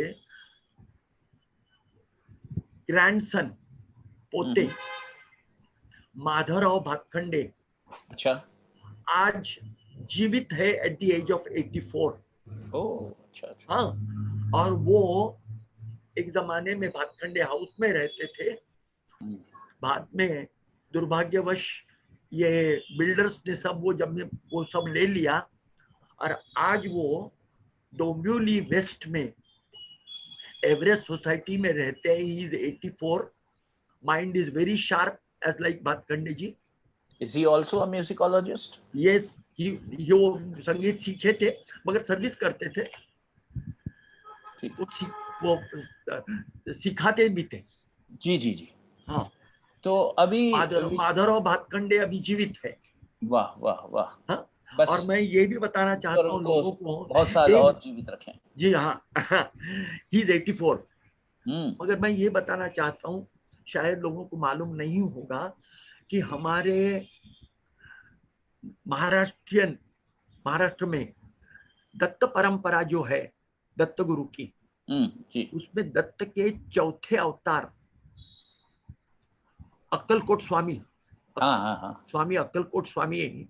S3: ग्रैंडसन, पोते माधवराव भातखंडे,
S2: अच्छा,
S3: आज जीवित है एट द एज ऑफ 84।
S2: ओह अच्छा अच्छा।
S3: हाँ, और वो एक जमाने में भातखंडे हाउस में रहते थे। बाद में दुर्भाग्यवश ये बिल्डर्स ने सब वो सब ले लिया, और आज वो डोंबिवली वेस्ट में एवरेस्ट सोसाइटी में रहते हैं। He is 84, mind is very sharp as like Bhatkhande ji.
S2: Is he also a musicologist?
S3: Yes, वो संगीत सीखे थे मगर सर्विस करते थे। वो सिखाते भी थे।
S2: जी जी जी।
S3: हाँ,
S2: तो अभी
S3: माधवराव भातखंडे अभी जीवित है।
S2: वाह वाह वाह।
S3: हाँ,
S2: बस
S3: और मैं ये भी बताना चाहता हूँ लोगों को,
S2: बहुत साल और जीवित रखें।
S3: जी हाँ, ही इज 84। मगर मैं ये बताना चाहता हूँ, शायद लोगों को मालूम नहीं होगा कि हमारे महाराष्ट्र में दत्त परंपरा जो है, दत्त गुरु की, उसमें दत्त के चौथे अवतार अक्कलकोट स्वामी, स्वामी अक्कलकोट स्वामी,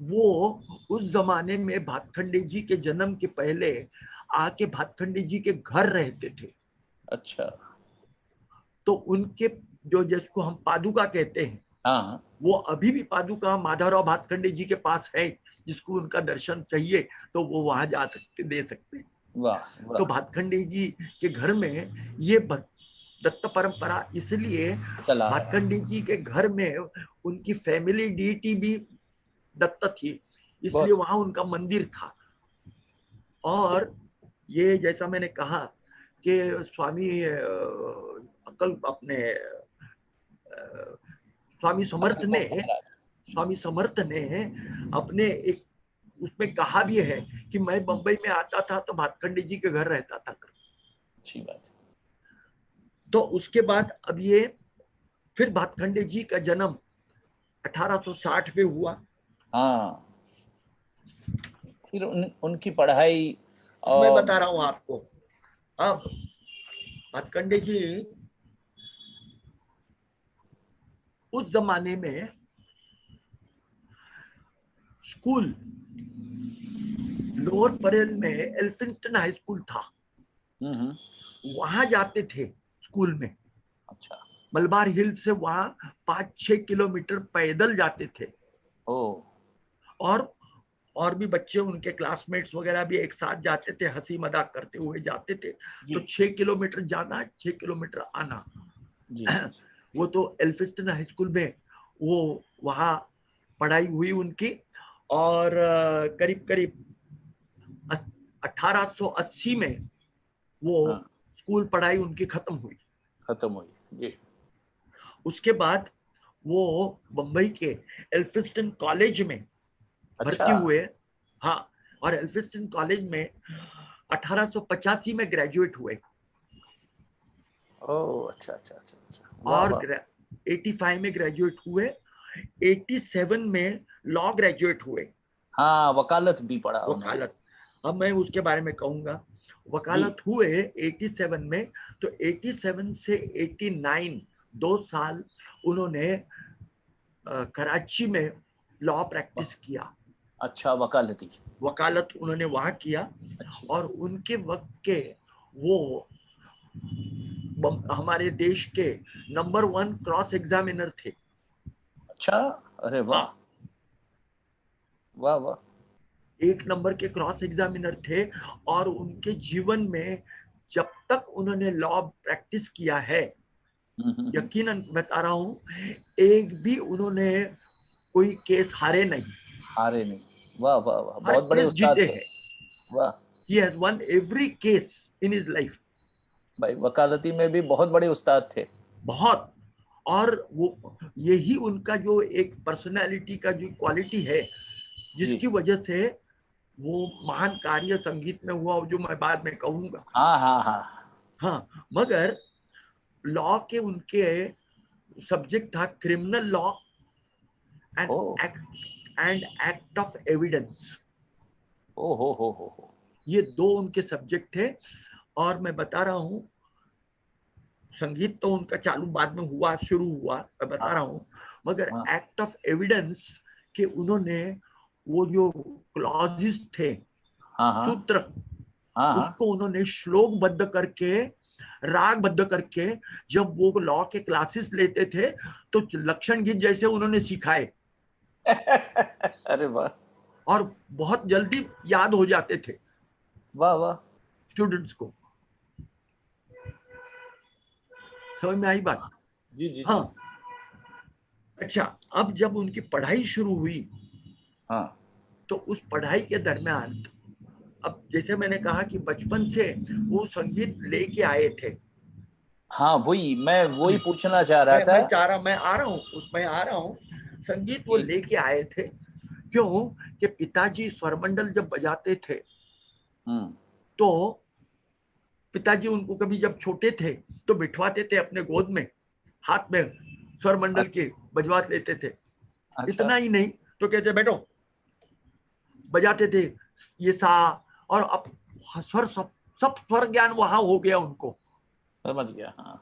S3: वो उस जमाने में भातखंडे जी के जन्म के पहले आके भातखंडे जी के घर रहते थे।
S2: अच्छा।
S3: तो उनके जो, जिसको हम पादुका कहते हैं, वो अभी भी पादुका माधवराव भातखंडे जी के पास है। जिसको उनका दर्शन चाहिए तो वो वहां जा सकते, दे सकते हैं।
S2: वाह।
S3: तो भातखंडे जी के घर में ये दत्त परंपरा, इसलिए भातखंडे जी के घर में उनकी फैमिली डीटी भी दत्त थी, इसलिए वहां उनका मंदिर था। और ये जैसा मैंने कहा कि स्वामी अकल अपने स्वामी समर्थ ने अपने एक उसमें कहा भी है कि मैं बंबई में आता था तो भातखंडे जी के घर रहता था।
S2: अच्छी बात।
S3: तो उसके बाद अब ये फिर भातखंडे जी का जन्म 1860 में हुआ।
S2: हाँ, फिर उनकी पढ़ाई
S3: मैं बता रहा हूं आपको। अब भातखंडे जी उस जमाने में स्कूल लोअर परेल में एल्फिंस्टन हाई स्कूल था, वहां जाते थे स्कूल में।
S2: अच्छा।
S3: मलबार हिल से वहां 5-6 किलोमीटर पैदल जाते थे। और भी बच्चे उनके क्लासमेट्स वगैरह भी एक साथ जाते थे, हंसी मजाक करते हुए जाते थे। तो 6 किलोमीटर जाना, 6 किलोमीटर आना। जी। वो तो एल्फिंस्टन हाई स्कूल में वो वहां पढ़ाई हुई उनकी, और करीब करीब 1880 में वो स्कूल पढ़ाई उनकी खत्म हुई
S2: जी।
S3: उसके बाद वो बंबई के एल्फिंस्टन कॉलेज में भर्ती हुए। हाँ, और एल्फिंस्टन कॉलेज में 1885 में ग्रेजुएट हुए।
S2: अच्छा।
S3: और 85 में ग्रेजुएट हुए, 87 में लॉ ग्रेजुएट हुए।
S2: हाँ, वकालत भी पढ़ा।
S3: वकालत, अब मैं उसके बारे में कहूंगा। वकालत हुए 87 में, तो 87 से 89 2 साल उन्होंने कराची में लॉ प्रैक्टिस किया।
S2: अच्छा, वकालत
S3: उन्होंने वहां किया। और उनके वक्त के वो हमारे देश के नंबर 1 क्रॉस एग्जामिनर थे।
S2: अच्छा, अरे वाह। वाह वाह।
S3: 1 नंबर के क्रॉस एग्जामिनर थे। और उनके जीवन में जब तक उन्होंने लॉ प्रैक्टिस किया है, यकीनन बता रहा हूं, एक भी उन्होंने कोई केस हारे नहीं।
S2: वाह वाह वाह, बहुत बड़े उस्ताद थे। वाह।
S3: He has won every case in his life.
S2: भाई, वकालती में भी बहुत बड़े उस्ताद थे,
S3: बहुत। और वो यही उनका जो एक पर्सनालिटी का जो क्वालिटी है, जिसकी वजह से वो महान कार्य संगीत में हुआ, जो मैं बाद में कहूंगा। हाँ, मगर लॉ के उनके सब्जेक्ट था criminal law and act of evidence. ये 2 उनके सब्जेक्ट थे। और मैं बता रहा हूं, संगीत तो उनका चालू बाद में हुआ, शुरू हुआ, मैं बता रहा हूं, मगर एक्ट ऑफ एविडेंस के उन्होंने वो जो क्लॉजेस थे, सूत्र, उसको उन्होंने श्लोकबद्ध करके, रागबद्ध करके, जब वो लॉ के क्लासेस लेते थे तो लक्षण गीत जैसे उन्होंने सिखाए।
S2: अरे वाह।
S3: और बहुत जल्दी याद हो जाते थे।
S2: वाह वाह।
S3: स्टूडेंट्स को समझ में आई बात?
S2: जी।
S3: हाँ। अच्छा, अब जब उनकी पढ़ाई शुरू हुई, तो उस पढ़ाई के दरमियान, अब जैसे मैंने कहा कि बचपन से वो संगीत लेके आए थे।
S2: हाँ, मैं वही पूछना चाह रहा था।
S3: मैं आ रहा हूँ। संगीत वो लेके आए थे। क्यों? कि पिताजी स्वरमंडल जब बजाते थे, तो पिताजी उनको कभी जब छोटे थे तो बिठवाते थे अपने गोद में, हाथ में स्वरमंडल के बजवा लेते थे। इतना ही नहीं तो कहते बैठो, बजाते थे ये सा, और अब स्वर सब स्वर ज्ञान वहां हो गया उनको।
S2: समझ गया।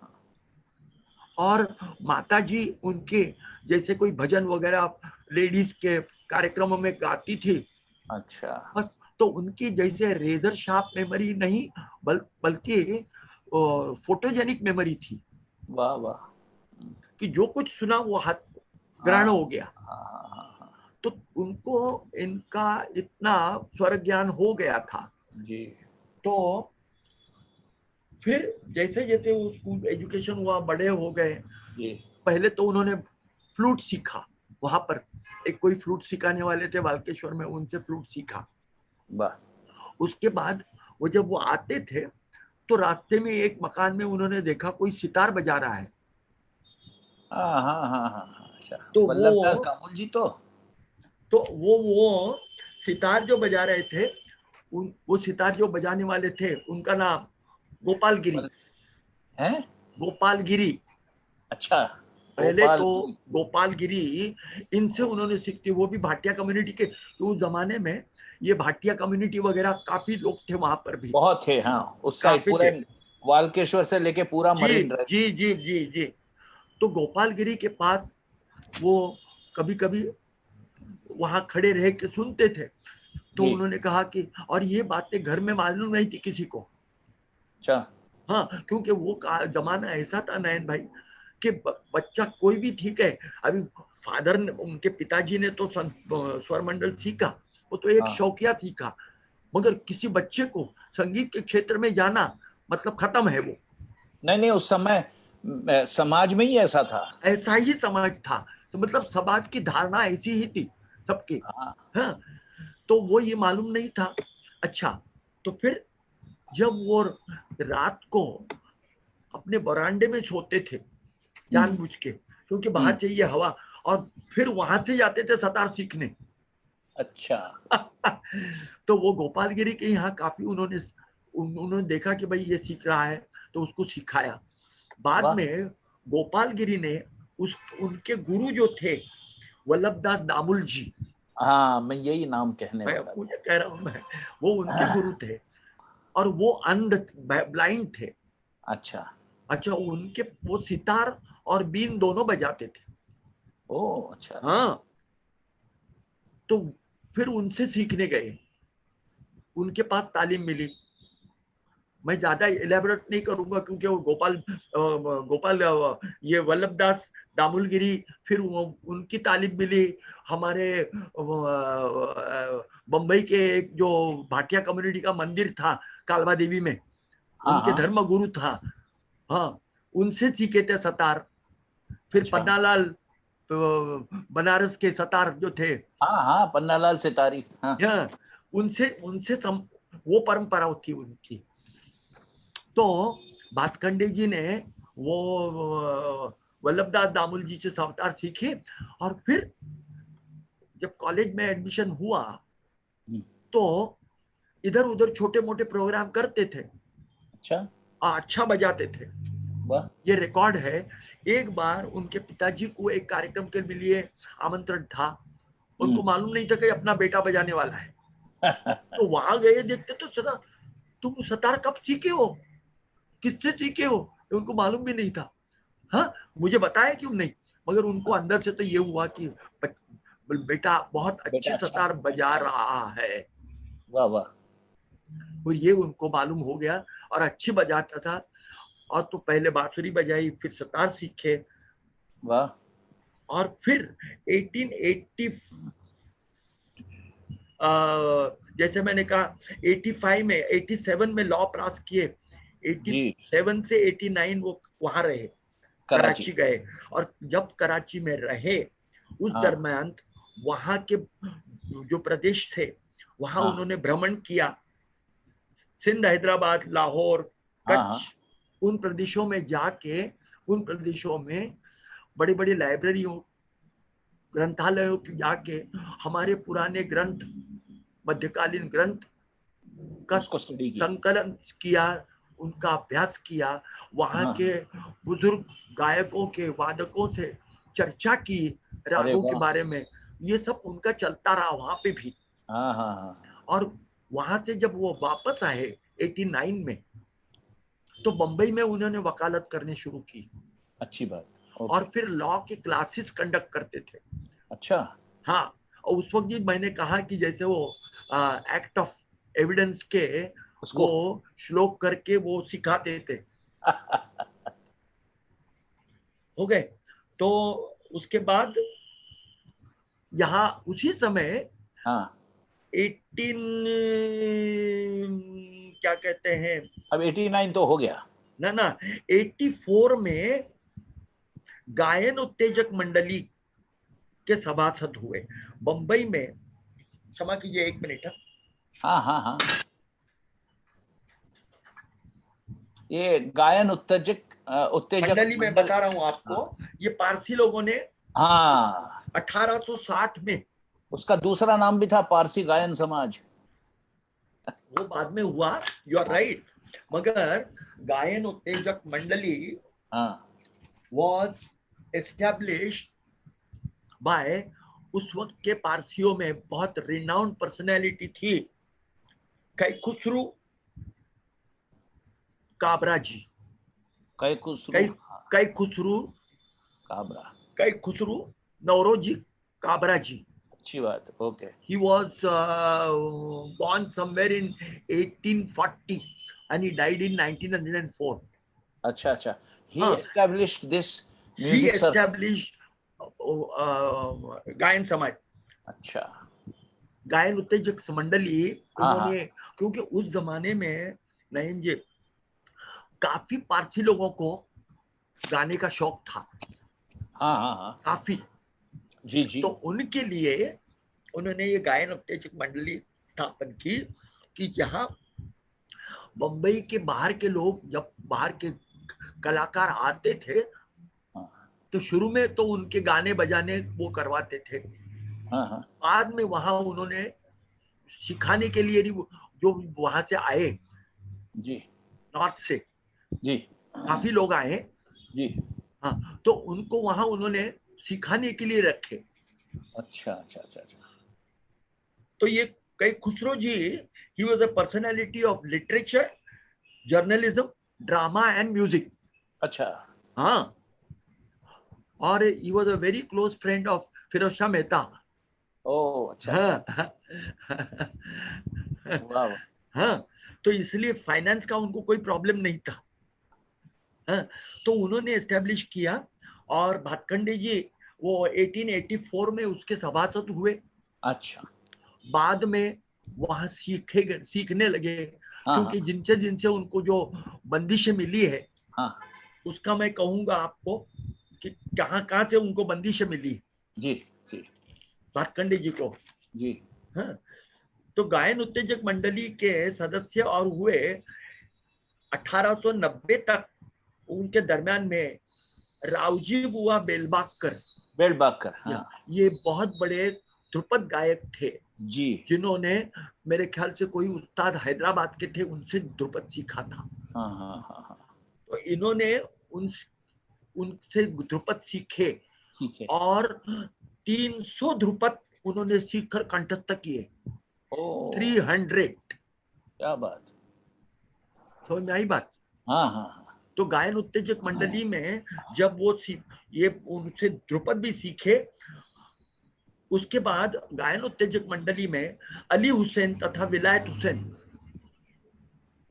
S3: और माताजी उनके जैसे कोई भजन वगैरह लेडीज के कार्यक्रमों में गाती थी।
S2: अच्छा।
S3: बस, तो उनकी जैसे रेजर शार्प मेमोरी नहीं, बल्कि फोटोजेनिक मेमोरी थी।
S2: वाह वाह।
S3: कि जो कुछ सुना वो हाथ ग्रहण हो गया। तो उनको इनका इतना स्वर ज्ञान हो गया था
S2: जी।
S3: तो फिर जैसे जैसे वो स्कूल एजुकेशन हुआ, बड़े हो गए, पहले तो उन्होंने फ्लूट सीखा। वहां पर एक कोई फ्लूट सिखाने वाले थे बालकेश्वर में, उनसे फ्लूट सीखा। उसके बाद वो जब वो आते थे तो रास्ते में एक मकान में उन्होंने देखा कोई सितार बजा रहा है।
S2: हाँ हाँ हाँ हाँ, अच्छा,
S3: तो
S2: वल्लभ दास दामोदर जी।
S3: तो वो सितार जो बजा रहे थे, वो सितार जो बजाने वाले थे उनका नाम गोपाल गिरी
S2: है।
S3: गोपाल गिरी।
S2: अच्छा,
S3: पहले
S2: गोपाल
S3: तो
S2: गिरी।
S3: गोपाल गिरी, इनसे उन्होंने सीखती, वो भी भाटिया कम्युनिटी के। तो उस जमाने में ये भाटिया कम्युनिटी वगैरह काफी लोग थे वहां पर भी,
S2: बहुत थे, हाँ, उस साइड
S3: काफी थे।
S2: पूरे वालकेश्वर से लेके पूरा
S3: जी
S2: मरीन ड्राइव।
S3: जी जी जी जी। तो गोपाल गिरी के पास वो कभी कभी वहां खड़े रह के सुनते थे। तो
S2: जी।
S3: उन्होंने कहा कि, और ये बातें घर में मालूम नहीं थी किसी को।
S2: अच्छा।
S3: हाँ, क्योंकि वो जमाना ऐसा था नयन भाई कि बच्चा कोई भी ठीक है। अभी फादर ने, उनके पिताजी ने तो स्वर मंडल सीखा, वो तो एक
S2: हाँ।
S3: शौकिया सीखा, मगर किसी बच्चे को संगीत के क्षेत्र में जाना मतलब खत्म है वो।
S2: नहीं नहीं, उस समय समाज में ही ऐसा था।
S3: ऐसा ही समाज था, तो मतलब समाज की धारणा ऐसी ही थी सबकी।
S2: हाँ।
S3: हाँ, तो वो ये मालूम नहीं था। अच्छा, तो फिर जब वो रात को अपने बरामदे में सोते थे जानबूझ के, क्योंकि बाहर चाहिए हवा, और फिर वहां से जाते थे सतार सीखने।
S2: अच्छा।
S3: तो वो गोपाल गिरी के यहाँ काफी उन्होंने देखा कि भाई ये सीख रहा है, तो उसको सिखाया। बाद
S2: वाह।
S3: में गोपाल गिरी ने उनके गुरु जो थे वल्लभ दास दामुल जी,
S2: हाँ, मैं यही नाम कहने
S3: मैं
S2: वाला
S3: मुझे कह रहा हूँ मैं, वो उनके
S2: था।
S3: गुरु थे, और वो अंध ब्लाइंड थे।
S2: अच्छा।
S3: अच्छा, उनके वो सितार और बीन दोनों बजाते थे।
S2: ओ अच्छा।
S3: हाँ, तो फिर उनसे सीखने गए, उनके पास तालीम मिली। मैं ज्यादा इलेबोरेट नहीं करूंगा क्योंकि वो गोपाल ये वल्लभ दास दामुलगिरी, फिर उनकी तालीम मिली हमारे बम्बई के एक जो भाटिया कम्युनिटी का मंदिर था कालवा देवी में,
S2: हाँ
S3: उनके
S2: हाँ।
S3: धर्म गुरु था। हाँ, उनसे सीखे थे सतार। फिर
S2: अच्छा।
S3: पन्नालाल बनारस के सतार जो थे,
S2: हाँ हाँ, पन्नालाल सितारी, हाँ।
S3: हाँ, उनसे उनसे वो परंपरा थी उनकी। तो भातखंडे जी ने वो वल्लभ दास दामुल जी से सवतार सीखे, और फिर जब कॉलेज में एडमिशन हुआ तो इधर उधर छोटे मोटे प्रोग्राम करते थे,
S2: अच्छा।
S3: अच्छा बजाते थे।
S2: वाह।
S3: ये रिकॉर्ड है। एक बार उनके पिताजी को एक कार्यक्रम के लिए आमंत्रण था, उनको मालूम नहीं था कि अपना बेटा बजाने वाला है। तो वहां गए, देखते तो सदा, तुम सतार कब सीखे हो, किससे सीखे हो, उनको मालूम भी नहीं था। हाँ, मुझे बताया क्यों नहीं, मगर उनको अंदर से तो ये हुआ कि बेटा बहुत
S2: बेटा
S3: अच्छी
S2: अच्छा।
S3: सतार बजा रहा है।
S2: वाह वाह।
S3: और ये उनको मालूम हो गया, और अच्छी बजाता था। और तो पहले बांसुरी बजाई, फिर सतार सीखे,
S2: वाह।
S3: और फिर 1880 जैसे मैंने कहा 85 में 87 में लॉ पास किए, 87 से 89 वो वहां रहे, कराची गए। और जब कराची में रहे उस दरमियान वहां के जो प्रदेश थे वहां उन्होंने भ्रमण किया, सिंध, हैदराबाद, लाहौर, कच्छ, उन प्रदेशों में जाके, उन प्रदेशों में बड़ी बड़ी लाइब्रेरियों, ग्रंथालयों की जाके हमारे पुराने ग्रंथ, मध्यकालीन ग्रंथ का संकलन किया, उनका अभ्यास किया, वहां के बुजुर्ग गायकों के वादकों से चर्चा की रागों के बारे में। ये सब उनका चलता रहा वहां पे भी। और वहां से जब वो वापस आए 89 में, तो बंबई में उन्होंने वकालत करनी शुरू की।
S2: अच्छी बात।
S3: और फिर लॉ के क्लासेस कंडक्ट करते थे।
S2: अच्छा।
S3: हाँ, और उस वक्त जी मैंने कहा कि जैसे वो एक्ट ऑफ एविडेंस के वो श्लोक करके वो सिखाते थे। हो गए। तो उसके बाद यहाँ उसी समय 18 क्या कहते हैं,
S2: अब 89 तो हो गया
S3: ना 84 में गायन उत्तेजक मंडली के सभासद हुए बंबई में। क्षमा कीजिए, 1 मिनट।
S2: हाँ हाँ हाँ। ये गायन उत्तेजक
S3: मंडली में बता रहा हूँ आपको। ये पारसी लोगों ने
S2: हाँ
S3: 1860 में,
S2: उसका दूसरा नाम भी था पारसी गायन समाज,
S3: वो बाद में हुआ, यू आर राइट। मगर गायन उत्तेजक मंडली was established by, उस वक्त के पारसियों में बहुत रिनाउंड पर्सनैलिटी थी, कई खुसरू काबरा जी, कई खुसरू नौरोजी काबरा जी।
S2: अच्छी बात, okay.
S3: He was born somewhere in 1840 and he died in 1904.
S2: अच्छा अच्छा, he established this
S3: he
S2: music
S3: established गायन समाज,
S2: अच्छा,
S3: गायन उत्तेजक मंडली उन्होंने, क्योंकि उस जमाने में नयन जी काफी पारसी लोगों को गाने का शौक था।
S2: हाँ
S3: काफी
S2: जी जी।
S3: तो उनके लिए उन्होंने ये गायन उत्तेजक मंडली स्थापन की कि जहाँ बम्बई के बाहर के लोग, जब बाहर के कलाकार आते थे तो शुरू में तो उनके गाने बजाने वो करवाते थे। बाद में वहां उन्होंने सिखाने के लिए जो वहां से आए
S2: जी,
S3: नॉर्थ से
S2: जी,
S3: काफी लोग आए
S2: जी,
S3: हाँ, तो उनको वहां उन्होंने सिखाने के लिए रखे।
S2: अच्छा अच्छा अच्छा अच्छा।
S3: तो ये कई Khusro ji, he was a personality of literature, journalism, drama and music.
S2: अच्छा
S3: हाँ, और he was a very close friend of Firoz Shah Mehta.
S2: Oh अच्छा अच्छा, वाह।
S3: हाँ, तो इसलिए फाइनेंस का उनको कोई प्रॉब्लम नहीं था। हाँ, तो उन्होंने एस्टेब्लिश किया और भातखंडे जी वो 1884 में उसके सभासद हुए।
S2: अच्छा,
S3: बाद में वहां सीखने लगे, क्योंकि जिनसे जिनसे उनको जो बंदिशें मिली है उसका मैं कहूंगा आपको कि कहाँ से उनको बंदिशें मिली।
S2: जी जी,
S3: भातखंडे जी को
S2: जी।
S3: हाँ, तो गायन उत्तेजक मंडली के सदस्य और हुए 1890 तक। उनके दरम्यान में रावजी बुआ बेलबाकर
S2: हाँ।
S3: ये बहुत बड़े ध्रुपद गायक थे
S2: जी,
S3: जिन्होंने मेरे ख्याल से कोई उस्ताद हैदराबाद के थे, उनसे ध्रुपद सीखा था। तो इन्होंने उनसे ध्रुपद सीखे और 300 ध्रुपद उन्होंने सीखकर कंठस्थ किए। 300।
S2: क्या बात,
S3: समझ में आई बात?
S2: हाँ।
S3: तो गायन उत्तेजक मंडली में जब वो ये उनसे ध्रुपद भी सीखे, उसके बाद गायन उत्तेजक मंडली में अली हुसैन तथा विलायत हुसैन,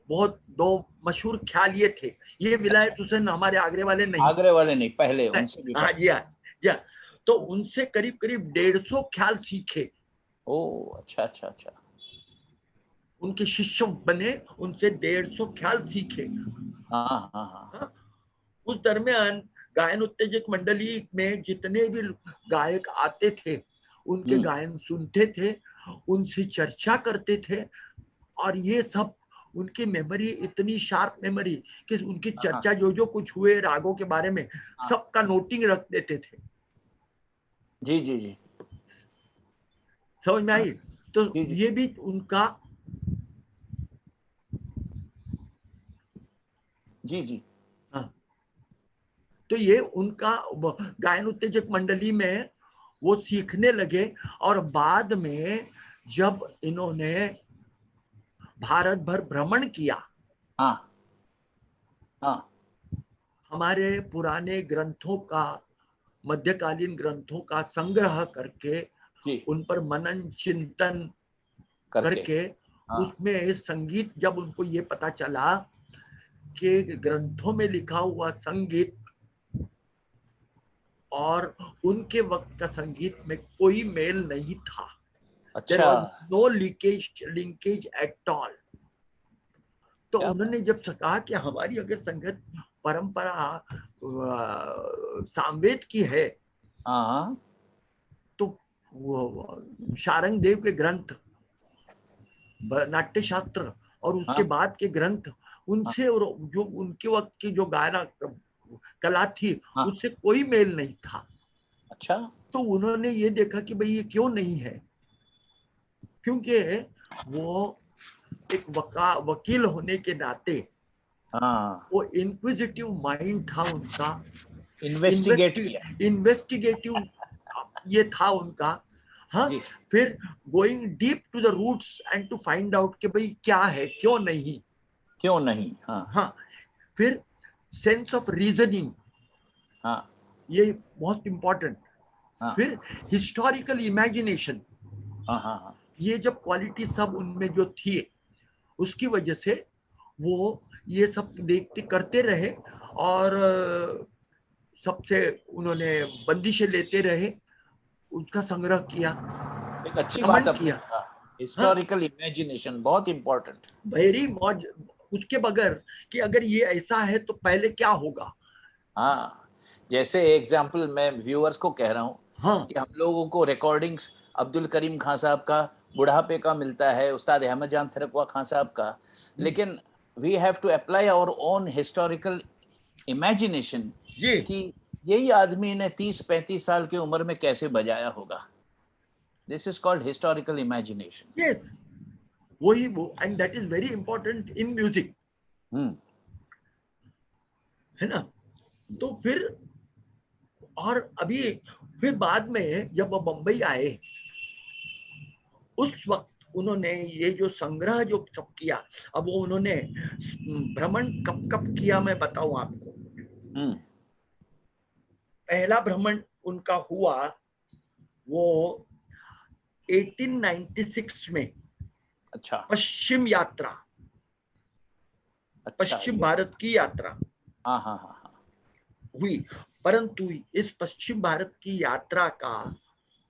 S3: बहुत दो मशहूर ख्याल ये थे। ये विलायत हुसैन हमारे आगरे वाले नहीं,
S2: पहले उनसे भी
S3: हाँ जी, हाँ। तो उनसे करीब करीब 150 ख्याल सीखे।
S2: ओह अच्छा अच्छा अच्छा,
S3: उनके शिष्य बने, उनसे 150 ख्याल सीखे।
S2: हाँ।
S3: उस दरमियान गायन उत्तेजक मंडली में जितने भी गायक आते थे उनके गायन सुनते थे, उनसे चर्चा करते थे, और ये सब उनकी मेमोरी इतनी शार्प मेमोरी कि उनकी चर्चा जो कुछ हुए रागों के बारे में सबका नोटिंग रख देते थे।
S2: जी जी जी,
S3: समझ में आई? तो ये भी उनका
S2: जी जी,
S3: हाँ, तो ये उनका गायन उत्तेजक मंडली में वो सीखने लगे। और बाद में जब इन्होंने भारत भर भ्रमण किया, हमारे पुराने ग्रंथों का, मध्यकालीन ग्रंथों का संग्रह करके उन पर मनन चिंतन करके उसमें संगीत, जब उनको ये पता चला कि ग्रंथों में लिखा हुआ संगीत और उनके वक्त का संगीत में कोई मेल नहीं था।
S2: अच्छा,
S3: नो लिंकेज एट ऑल। तो उन्होंने जब कहा कि हमारी अगर संगीत परंपरा सामवेद की है, तो वो शारंगदेव के ग्रंथ नाट्य शास्त्र और उसके बाद के ग्रंथ उनसे और जो उनके वक्त की जो गायन कला थी
S2: हाँ।
S3: उससे कोई मेल नहीं था।
S2: अच्छा।
S3: तो उन्होंने ये देखा कि भाई ये क्यों नहीं है, क्योंकि वो एक वकील होने के नाते
S2: हाँ,
S3: वो इंक्विजिटिव माइंड था उनका,
S2: इन्वेस्टिगेट किया।
S3: इन्वेस्टिगेटिव ये था उनका। हाँ,
S2: जी।
S3: फिर going deep to the roots and to find out कि भाई क्या है, क्यों नहीं।
S2: क्यों नहीं। हाँ
S3: हाँ, फिर सेंस ऑफ रीजनिंग,
S2: हाँ
S3: ये बहुत इंपॉर्टेंट।
S2: हाँ
S3: फिर हिस्टोरिकल इमेजिनेशन,
S2: हाँ हाँ हाँ।
S3: ये जब क्वालिटी सब उनमें जो थी उसकी वजह से वो ये सब देखते करते रहे और सबसे उन्होंने बंदिशें लेते रहे, उसका संग्रह किया,
S2: एक अच्छी बात
S3: भ्रमण
S2: आपने
S3: किया।
S2: कहा,
S3: हाँ,
S2: हिस्टोरिकल इमेजिनेशन बहुत इंपॉर्टेंट।
S3: वेरी मौज, उसके बगैर कि अगर ये ऐसा है तो पहले क्या होगा।
S2: हाँ, जैसे एग्जाम्पल मैं व्यूअर्स को कह रहा हूँ
S3: हाँ,
S2: कि हम लोगों को रिकॉर्डिंग्स अब्दुल करीम खान साहब का बुढ़ापे का मिलता है, उस्ताद अहमद जान थिरकवा खान साहब का, लेकिन we have to apply our own historical imagination
S3: जी,
S2: कि यही आदमी ने 30-35 साल की उम्र में कैसे बजाया होगा। This is called historical imagination.
S3: Yes, वही वो, and that is very important in music, है ना। तो फिर और अभी फिर बाद में जब वो बंबई आए, उस वक्त उन्होंने ये जो संग्रह जो सब किया, अब वो उन्होंने भ्रमण कब कब किया मैं बताऊं आपको। पहला भ्रमण उनका हुआ वो 1896 में।
S2: अच्छा
S3: पश्चिम यात्रा,
S2: अच्छा।
S3: पश्चिम भारत की यात्रा
S2: हाँ हाँ हाँ हाँ
S3: हुई, परंतु इस पश्चिम भारत की यात्रा का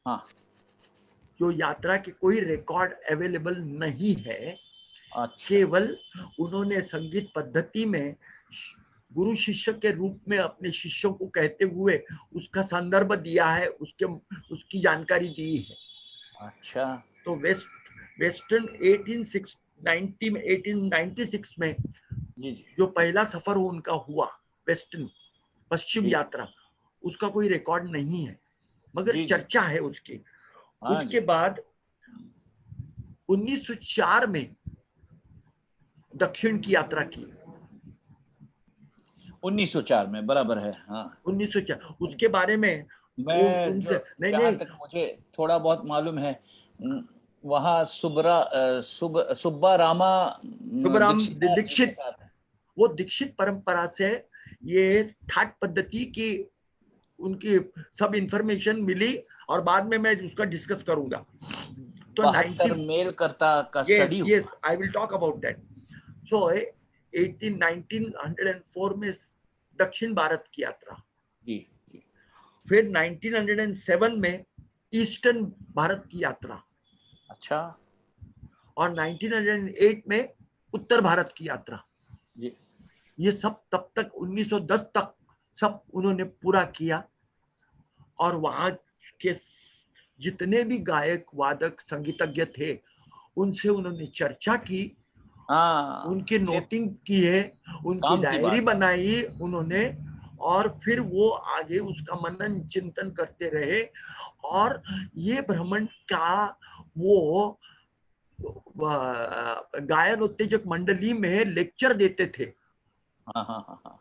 S2: हाँ।
S3: जो यात्रा के कोई रिकॉर्ड अवेलेबल नहीं है।
S2: अच्छा।
S3: केवल उन्होंने संगीत पद्धति में गुरु शिष्य के रूप में अपने शिष्यों को कहते हुए उसका संदर्भ दिया है, उसकी जानकारी दी है।
S2: अच्छा।
S3: तो वेस्टर्न 1896 में
S2: जी जी।
S3: जो पहला सफर उनका हुआ वेस्टर्न, पश्चिम
S2: जी
S3: यात्रा, उसका कोई रिकॉर्ड नहीं है, मगर
S2: जी जी।
S3: चर्चा है उसकी।
S2: हाँ
S3: उसके
S2: जी।
S3: बाद 1904 में दक्षिण की यात्रा की,
S2: 1904 में, बराबर है। हाँ,
S3: 1904, उसके बारे में
S2: मैं
S3: उनसे
S2: जो
S3: नहीं
S2: जहाँ
S3: नहीं
S2: तक मुझे थोड़ा बहुत मालूम है, वहाँ सुब्बा रामा
S3: शुभराम
S2: दीक्षितार जी के
S3: दीक्षित,
S2: साथ है।
S3: वो दीक्षित परंपरा से ये ठाट पद्धति की उनकी सब इंफॉर्मेशन मिली, और बाद में मैं उसका डिस्कस करूंगा। तो
S2: 72 मेल करता का स्टडी
S3: यस
S2: हुआ।
S3: I will talk about that. So 1904 में दक्षिण भारत की यात्रा,
S2: जी जी।
S3: फिर 1907 में ईस्टर्न भारत की यात्रा,
S2: अच्छा।
S3: और 1908 में उत्तर भारत की यात्रा।
S2: जी।
S3: ये सब तब तक 1910 तक सब उन्होंने पूरा किया, और वहां के जितने भी गायक वादक संगीतज्ञ थे उनसे उन्होंने चर्चा की,
S2: हाँ,
S3: उनकी
S2: ये
S3: नोटिंग की है, उनकी
S2: काम की
S3: डायरी
S2: बात।
S3: बनाई उन्होंने, और फिर वो आगे उसका मनन चिंतन करते रहे। और ये भ्रमण का वो गायन उत्तेजक मंडली में लेक्चर देते थे।
S2: हाँ हाँ हाँ हाँ।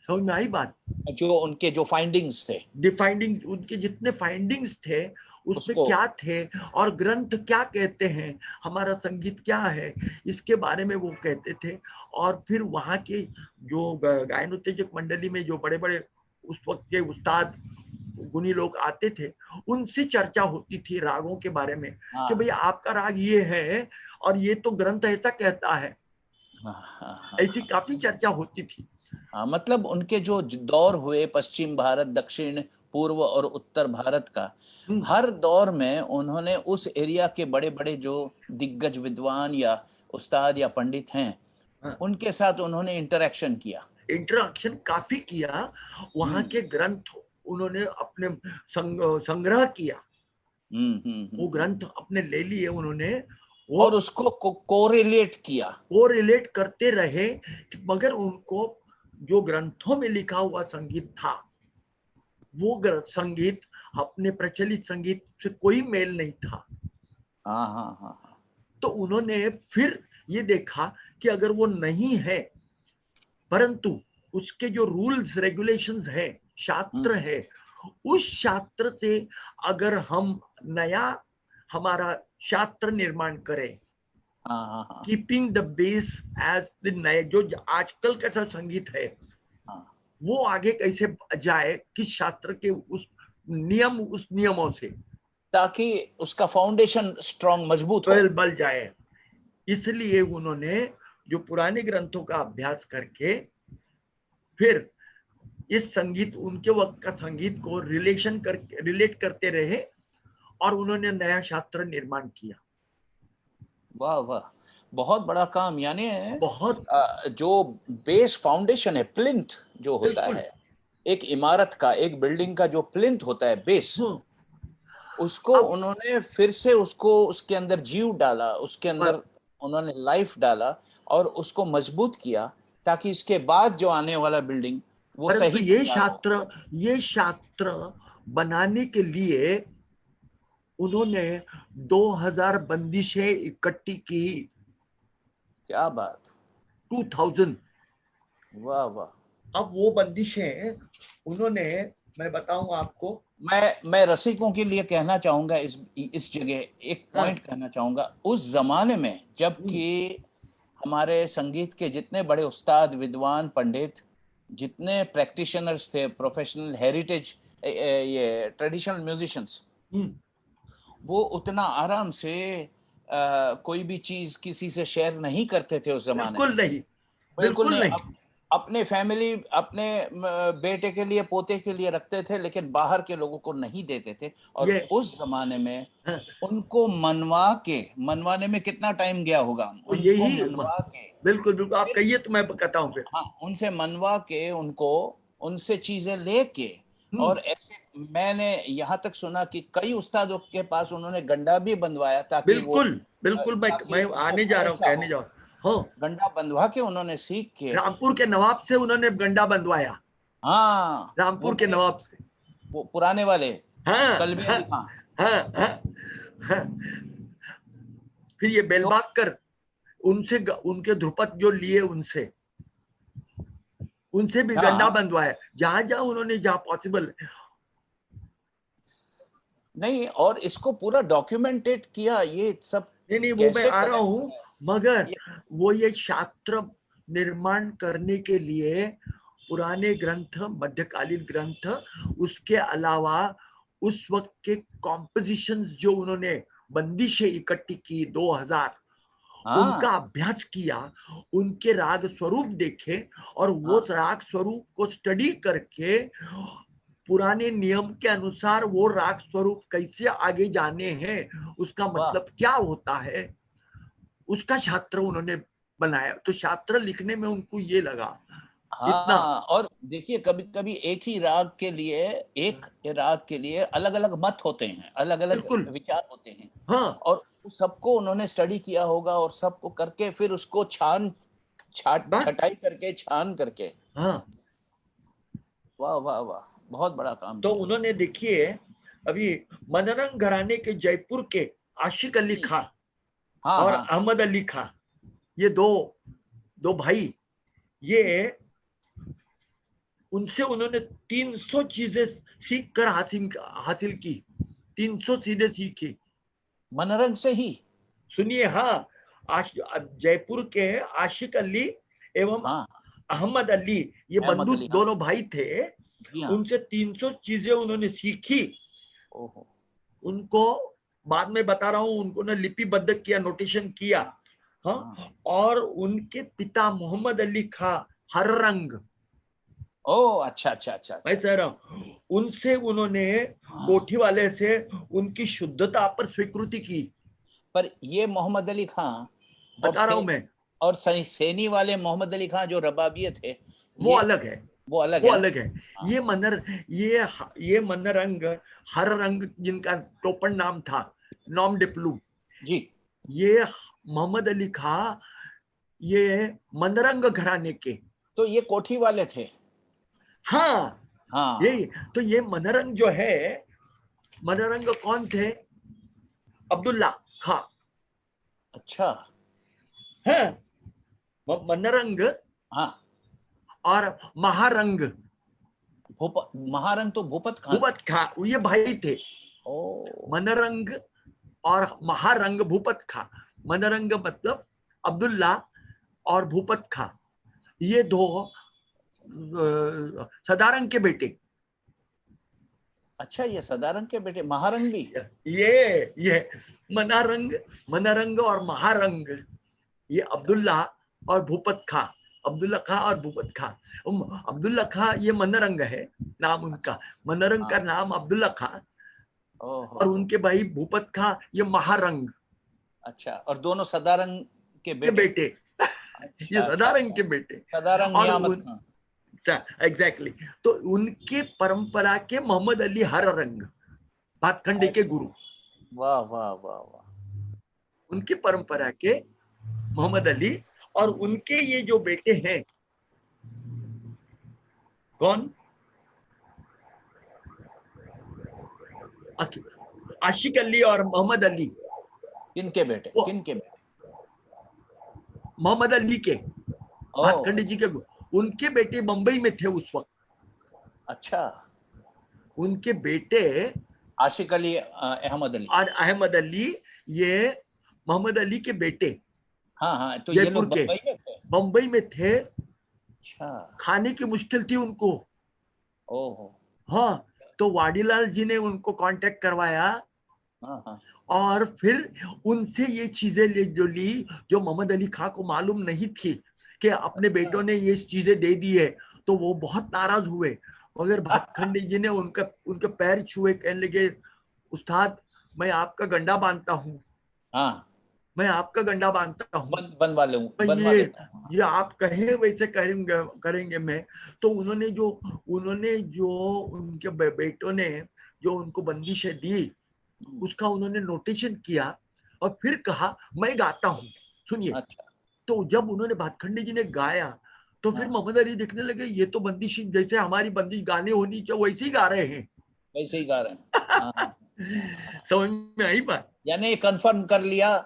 S3: समझ में आई बात?
S2: जो उनके जो फाइंडिंग्स थे,
S3: डिफाइंडिंग, उनके जितने फाइंडिंग्स थे उसमें
S2: उसको।
S3: क्या थे, और ग्रंथ क्या कहते हैं, हमारा संगीत क्या है, इसके बारे में वो कहते थे। और फिर वहाँ के जो गायन उत्तेजक मंडली में जो बड़े बड़े उस वक्त के उस्ताद गुणी लोग आते थे, उनसे चर्चा होती थी रागों के बारे में,
S2: हाँ
S3: कि भाई आपका राग ये है और ये तो ग्रंथ ऐसा कहता है।
S2: हाँ हाँ हाँ
S3: ऐसी काफी चर्चा होती थी।
S2: हाँ। मतलब उनके जो दौर हुए, पश्चिम भारत, दक्षिण, पूर्व और उत्तर भारत का, हर दौर में उन्होंने उस एरिया के बड़े बड़े जो दिग्गज विद्वान या उस्ताद या पंडित हैं, उनके साथ उन्होंने इंटरेक्शन किया,
S3: इंटरेक्शन काफी किया। वहां के ग्रंथ उन्होंने अपने संग्रह किया, वो ग्रंथ अपने ले लिए उन्होंने,
S2: और उसको कोरिलेट किया,
S3: कोरिलेट करते रहे, मगर उनको जो ग्रंथों में लिखा हुआ संगीत था वो संगीत अपने प्रचलित संगीत से कोई मेल नहीं था।
S2: हाँ हाँ हाँ।
S3: तो उन्होंने फिर ये देखा कि अगर वो नहीं है, परंतु उसके जो रूल्स रेगुलेशंस है, शास्त्र है, उस शास्त्र से अगर हम नया हमारा शास्त्र निर्माण करें, keeping the base as the नए जो आजकल का सब संगीत है, वो आगे कैसे जाए, किस शास्त्र के उस नियमों से,
S2: ताकि उसका फाउंडेशन स्ट्रांग मजबूत हो,
S3: बल जाए। इसलिए उन्होंने जो पुराने ग्रंथों का अभ्यास करके फिर इस संगीत, उनके वक्त का संगीत को रिलेट करते रहे और उन्होंने नया शास्त्र निर्माण किया।
S2: वाह वाह, बहुत बड़ा काम। यानी
S3: बहुत
S2: जो बेस फाउंडेशन है, प्लिंथ जो होता है एक इमारत का, एक बिल्डिंग का जो प्लिंथ होता है, बेस, उसको उन्होंने फिर से उसके अंदर जीव डाला, उसके अंदर उन्होंने लाइफ डाला और उसको मजबूत किया, ताकि इसके बाद जो आने वाला बिल्डिंग वो सही।
S3: ये शास्त्र बनाने के लिए उन्होंने 2000 बंदिशें इकट्ठी की।
S2: क्या बात,
S3: 2000।
S2: वाह वाह।
S3: अब वो बंदिशें उन्होंने, मैं बताऊं आपको,
S2: मैं रसिकों के लिए कहना चाहूंगा इस जगह एक पॉइंट कहना चाहूंगा। उस जमाने में जबकि हमारे संगीत के जितने बड़े उस्ताद, विद्वान, पंडित, जितने प्रैक्टिशनर्स थे, प्रोफेशनल हेरिटेज, ये ट्रेडिशनल म्यूजिशियंस, वो उतना आराम से कोई भी चीज किसी से शेयर नहीं करते थे उस जमाने में। बिल्कुल नहीं। अपने फैमिली, अपने बेटे के लिए, पोते के लिए रखते थे, लेकिन बाहर के लोगों को नहीं देते थे। और उस जमाने में उनको मनवाने में कितना टाइम गया होगा, उनको मनवा के।
S3: बिल्कुल आप कहिए तो मैं बताता हूँ फिर।
S2: हाँ, उनसे मनवा के, उनसे चीजें लेके, और ऐसे मैंने यहाँ तक सुना कि कई उस्तादों के पास उन्होंने गंडा भी बंधवाया, ताकि
S3: बिल्कुल मैं आने जा रहा हूँ, कहने जा रहा हूँ।
S2: गंडा बंधवा के उन्होंने सीख के,
S3: रामपुर के नवाब से उन्होंने गंडा बंधवाया।
S2: हाँ,
S3: रामपुर के नवाब से,
S2: वो पुराने वाले।
S3: कलबे अली खां। फिर ये बेलबाकर, उनसे उनके ध्रुपद जो लिए, उनसे भी गंडा बंधवाया, जहां उन्होंने, जहां पॉसिबल
S2: नहीं। और इसको पूरा डॉक्यूमेंटेड किया, ये सब।
S3: नहीं वो मैं आ रहा हूँ, मगर वो ये शास्त्र निर्माण करने के लिए पुराने ग्रंथ, मध्यकालीन ग्रंथ, उसके अलावा उस वक्त के कॉम्पोजिशंस जो उन्होंने बंदिशें इकट्ठी की 2000, उनका अभ्यास किया, उनके राग स्वरूप देखे और वो राग स्वरूप को स्टडी करके पुराने नियम के अनुसार वो राग स्वरूप कैसे आगे जाने हैं, उसका मतलब क्या होता है, उसका शास्त्र उन्होंने बनाया। तो शास्त्र लिखने में उनको ये लगा।
S2: इतना। और देखिए, कभी कभी एक ही राग के लिए अलग अलग मत होते हैं, अलग अलग विचार होते हैं। और सबको उन्होंने स्टडी किया होगा, और सबको करके फिर उसको छटाई करके, छान करके। वाह वाह वाह, बहुत बड़ा काम।
S3: तो उन्होंने, देखिए, अभी मनरंग घराने के जयपुर के आशिक अली खां और अहमद अली खां, ये दो भाई, ये उनसे उन्होंने 300 चीजें सीख कर हासिल की। 300 चीजें सीखी
S2: मनरंग से ही।
S3: सुनिए, जयपुर के आशिक अली एवं अहमद अली, ये बंधु दोनों भाई थे। उनसे 300 चीजें उन्होंने सीखी। उनको बाद में बता रहा हूँ, उनको ने लिपिबद्ध किया, नोटेशन किया। और उनके पिता मोहम्मद अली खां हर रंग,
S2: अच्छा,
S3: मैं कह रहा हूँ, उनसे उन्होंने कोठी वाले से उनकी शुद्धता पर स्वीकृति की।
S2: पर ये मोहम्मद अली खां
S3: बता रहा हूं मैं,
S2: और सैनी वाले मोहम्मद अली खां जो रबाबिये थे,
S3: वो अलग है। ये मनरंग हर रंग, जिनका टोपन नाम था, नॉम डिप्लू
S2: जी,
S3: ये मोहम्मद अली खां ये मनरंग घराने के,
S2: तो ये कोठी वाले थे।
S3: हाँ
S2: हाँ,
S3: यही तो। ये मनरंग जो है, मनरंग कौन थे? अब्दुल्ला खां।
S2: अच्छा,
S3: है मनरंग
S2: हाँ।
S3: और महारंग,
S2: महारंग तो भूपत खान।
S3: भूपत खां ये भाई थे।
S2: ओ,
S3: मनरंग और महारंग भूपत खां। मनरंग मतलब अब्दुल्ला और भूपत खां, ये दो सदारंग के बेटे।
S2: अच्छा, ये सदारंग के बेटे महारंग भी।
S3: ये मनरंग, मनरंग और महारंग, ये अब्दुल्ला और भूपत खां, अब्दुल्ला खां और भूपत खां। अब्दुल्ला खां ये मनरंग है नाम उनका, मनरंग का नाम अब्दुल्ला खां, और उनके भाई भूपत खां ये महारंग।
S2: अच्छा, और दोनों सदारंग के
S3: बेटे,
S2: बेटे।
S3: ये सदारंग के बेटे।
S2: सदारंग नियामत खां।
S3: एग्जैक्टली। तो उनके परंपरा के मोहम्मद अली हर रंग, भातखंडे के गुरु।
S2: वाह वाह वाह वाह।
S3: उनकी परंपरा के मोहम्मद अली, और उनके ये जो बेटे हैं, कौन? आशिक अली और मोहम्मद अली।
S2: किनके बेटे? किनके बेटे?
S3: मोहम्मद अली के, भातखंडे जी के। उनके बेटे मुंबई में थे उस वक्त।
S2: अच्छा,
S3: उनके बेटे
S2: आशिक अली, अहमद अली
S3: और अहमद अली, ये मोहम्मद अली के बेटे।
S2: हाँ हाँ, तो ये लोग
S3: के मुंबई में थे।
S2: अच्छा,
S3: खाने की मुश्किल थी उनको।
S2: ओहो।
S3: हाँ, तो वाडीलाल जी ने उनको कांटेक्ट करवाया।
S2: हाँ हाँ।
S3: और फिर उनसे ये चीजें ली जो मोहम्मद अली खां को मालूम नहीं थी कि अपने बेटों ने ये चीजें दे दी है। तो वो बहुत नाराज हुए, मगर भातखंडे जी ने उनके पैर छुए, कहने लगे उस्ताद मैं आपका गंडा बांधता हूँ।
S2: हाँ,
S3: मैं आपका गंडा बांधता हूँ,
S2: बनवा लूं,
S3: ये आप कहे वैसे करेंगे मैं। तो उन्होंने जो उनके बेटों ने जो उनको बंदिशें दी, उसका उन्होंने नोटेशन किया और फिर कहा मैं गाता हूँ, सुनिए।
S2: अच्छा।
S3: तो जब उन्होंने भातखंडे जी ने गाया, तो फिर मोहम्मद अली दिखने लगे ये तो बंदिश जैसे हमारी बंदिश गाने होनी चाहिए वैसे ही गा रहे हैं।
S2: वैसे ही गा रहे हैं।
S3: समझ में आई बात?
S2: यानी कंफर्म कर लिया,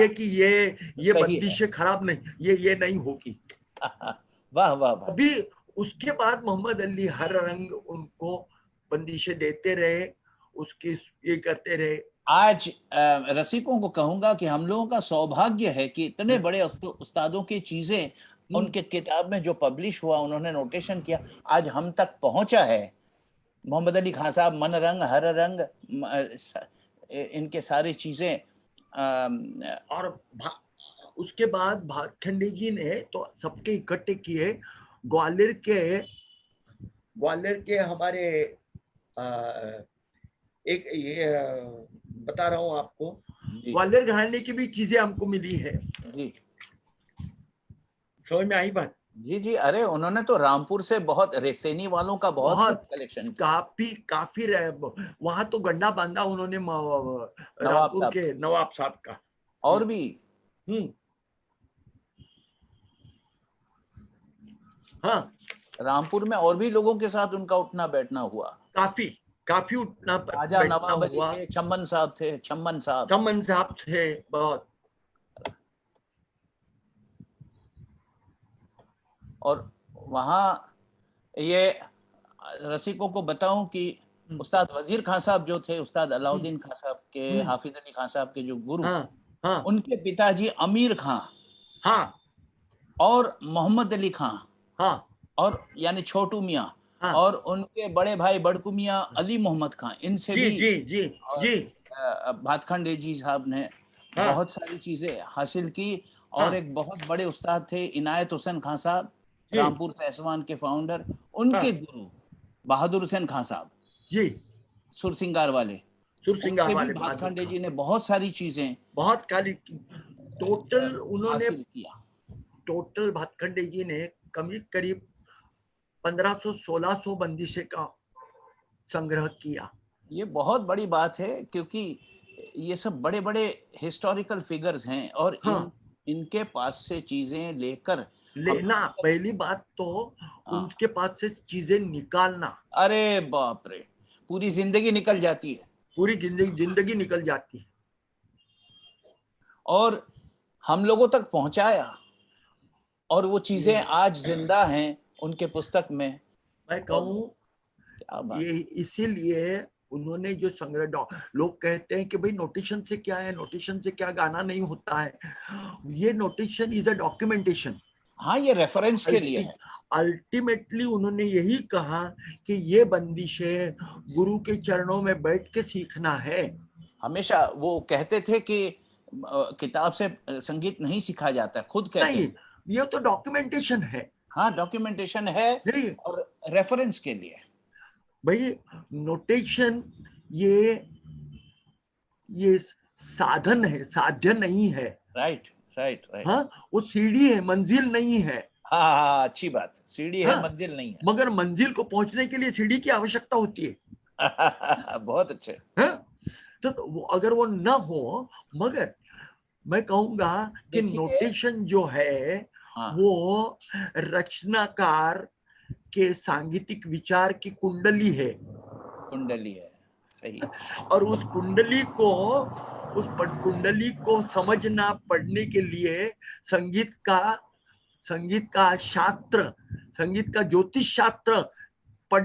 S3: कि ये बंदिशें खराब नहीं, ये नहीं होगी।
S2: वाह वाह वाह।
S3: अभी उसके बाद मोहम्मद अली हर रंग उनको बंदिशें देते रहे, उसके ये करते रहे।
S2: आज रसिकों को कहूंगा कि हम लोगों का सौभाग्य है कि इतने बड़े उस्तादों की चीजें उनके किताब में जो पब्लिश हुआ, उन्होंने नोटेशन किया, आज हम तक पहुंचा है। मोहम्मद अली खां साहब, मन रंग, हर रंग, इनके सारी चीजें।
S3: और उसके बाद भातखंडे जी ने तो सबके इकट्ठे किए। ग्वालियर के हमारे एक ये बता रहा हूं आपको, ग्वालियर घराने की भी चीजें हमको मिली है जी। समझ में आई बात?
S2: जी जी। अरे उन्होंने तो रामपुर से बहुत, रेसेनी वालों का बहुत कलेक्शन,
S3: काफी वहां तो गंडा बांधा उन्होंने रामपुर के नवाब साहब का।
S2: और भी
S3: हाँ,
S2: रामपुर में और भी लोगों के साथ उनका उठना बैठना हुआ।
S3: काफी उठना
S2: राजा नवाब अली थे, चम्मन साहब थे
S3: बहुत।
S2: और वहाँ ये रसिकों को बताऊं कि उस्ताद वजीर खान साहब जो थे, उस्ताद अलाउद्दीन खान साहब के, हाफिज अली खान साहब के जो गुरु, उनके पिताजी अमीर खां, और मोहम्मद अली खां, और यानी छोटू मियाँ, और उनके बड़े भाई बड़कू मियाँ अली मोहम्मद खां, इनसे भी भातखंडे जी साहब ने बहुत सारी चीजें हासिल की। और एक बहुत बड़े उस्ताद थे इनायत हुसैन खान साहब, रामपुर सहसवान के फाउंडर, उनके गुरु बहादुर हुसैन खान साहब जी, सुरसिंगार वाले भातखंडे जी ने बहुत सारी चीजें, बहुत खाली
S3: टोटल उन्होंने किया। टोटल भातखंडे जी ने करीब 1500-1600 बंदिशें का संग्रह किया।
S2: ये बहुत बड़ी बात है, क्योंकि ये सब बड़े बड़े हिस्टोरिकल फिगर्स हैं और
S3: हाँ,
S2: इनके पास से चीजें लेकर
S3: लेना, पहली बात तो उनके पास से चीजें निकालना,
S2: अरे बाप रे, पूरी जिंदगी निकल जाती है,
S3: पूरी जिंदगी निकल जाती है।
S2: और हम लोगों तक पहुंचाया और वो चीजें आज जिंदा हैं उनके पुस्तक में।
S3: मैं कहूँ
S2: क्या बात।
S3: ये इसीलिए उन्होंने जो संग्रह, लोग कहते हैं कि भाई नोटेशन से क्या है, नोटेशन से क्या गाना नहीं होता है। ये नोटेशन इज अ डॉक्यूमेंटेशन।
S2: हाँ, ये रेफरेंस के लिए है।
S3: अल्टीमेटली उन्होंने यही कहा कि ये बंदिशें गुरु के चरणों में बैठ के सीखना है।
S2: हमेशा वो कहते थे कि किताब से संगीत नहीं सीखा जाता, खुद कहते
S3: नहीं, ये तो डॉक्यूमेंटेशन है।
S2: हाँ, डॉक्यूमेंटेशन है
S3: नहीं
S2: और रेफरेंस के लिए।
S3: भाई नोटेशन ये साधन है, साध्य नहीं है।
S2: Right right right.
S3: हाँ, वो सीढ़ी है, मंजिल नहीं है।
S2: हाँ हाँ, अच्छी बात, सीढ़ी है,
S3: हाँ,
S2: मंजिल नहीं है।
S3: मगर मंजिल को पहुंचने के लिए सीढ़ी की आवश्यकता होती है।
S2: बहुत अच्छे।
S3: हाँ? तो अगर वो न हो, मगर मैं कहूंगा कि नोटेशन जो है वो रचनाकार के सांगीतिक विचार की कुंडली है।
S2: कुंडली है, सही।
S3: और उस कुंडली को समझना, पढ़ने के लिए संगीत का शास्त्र, संगीत का ज्योतिष शास्त्र पढ़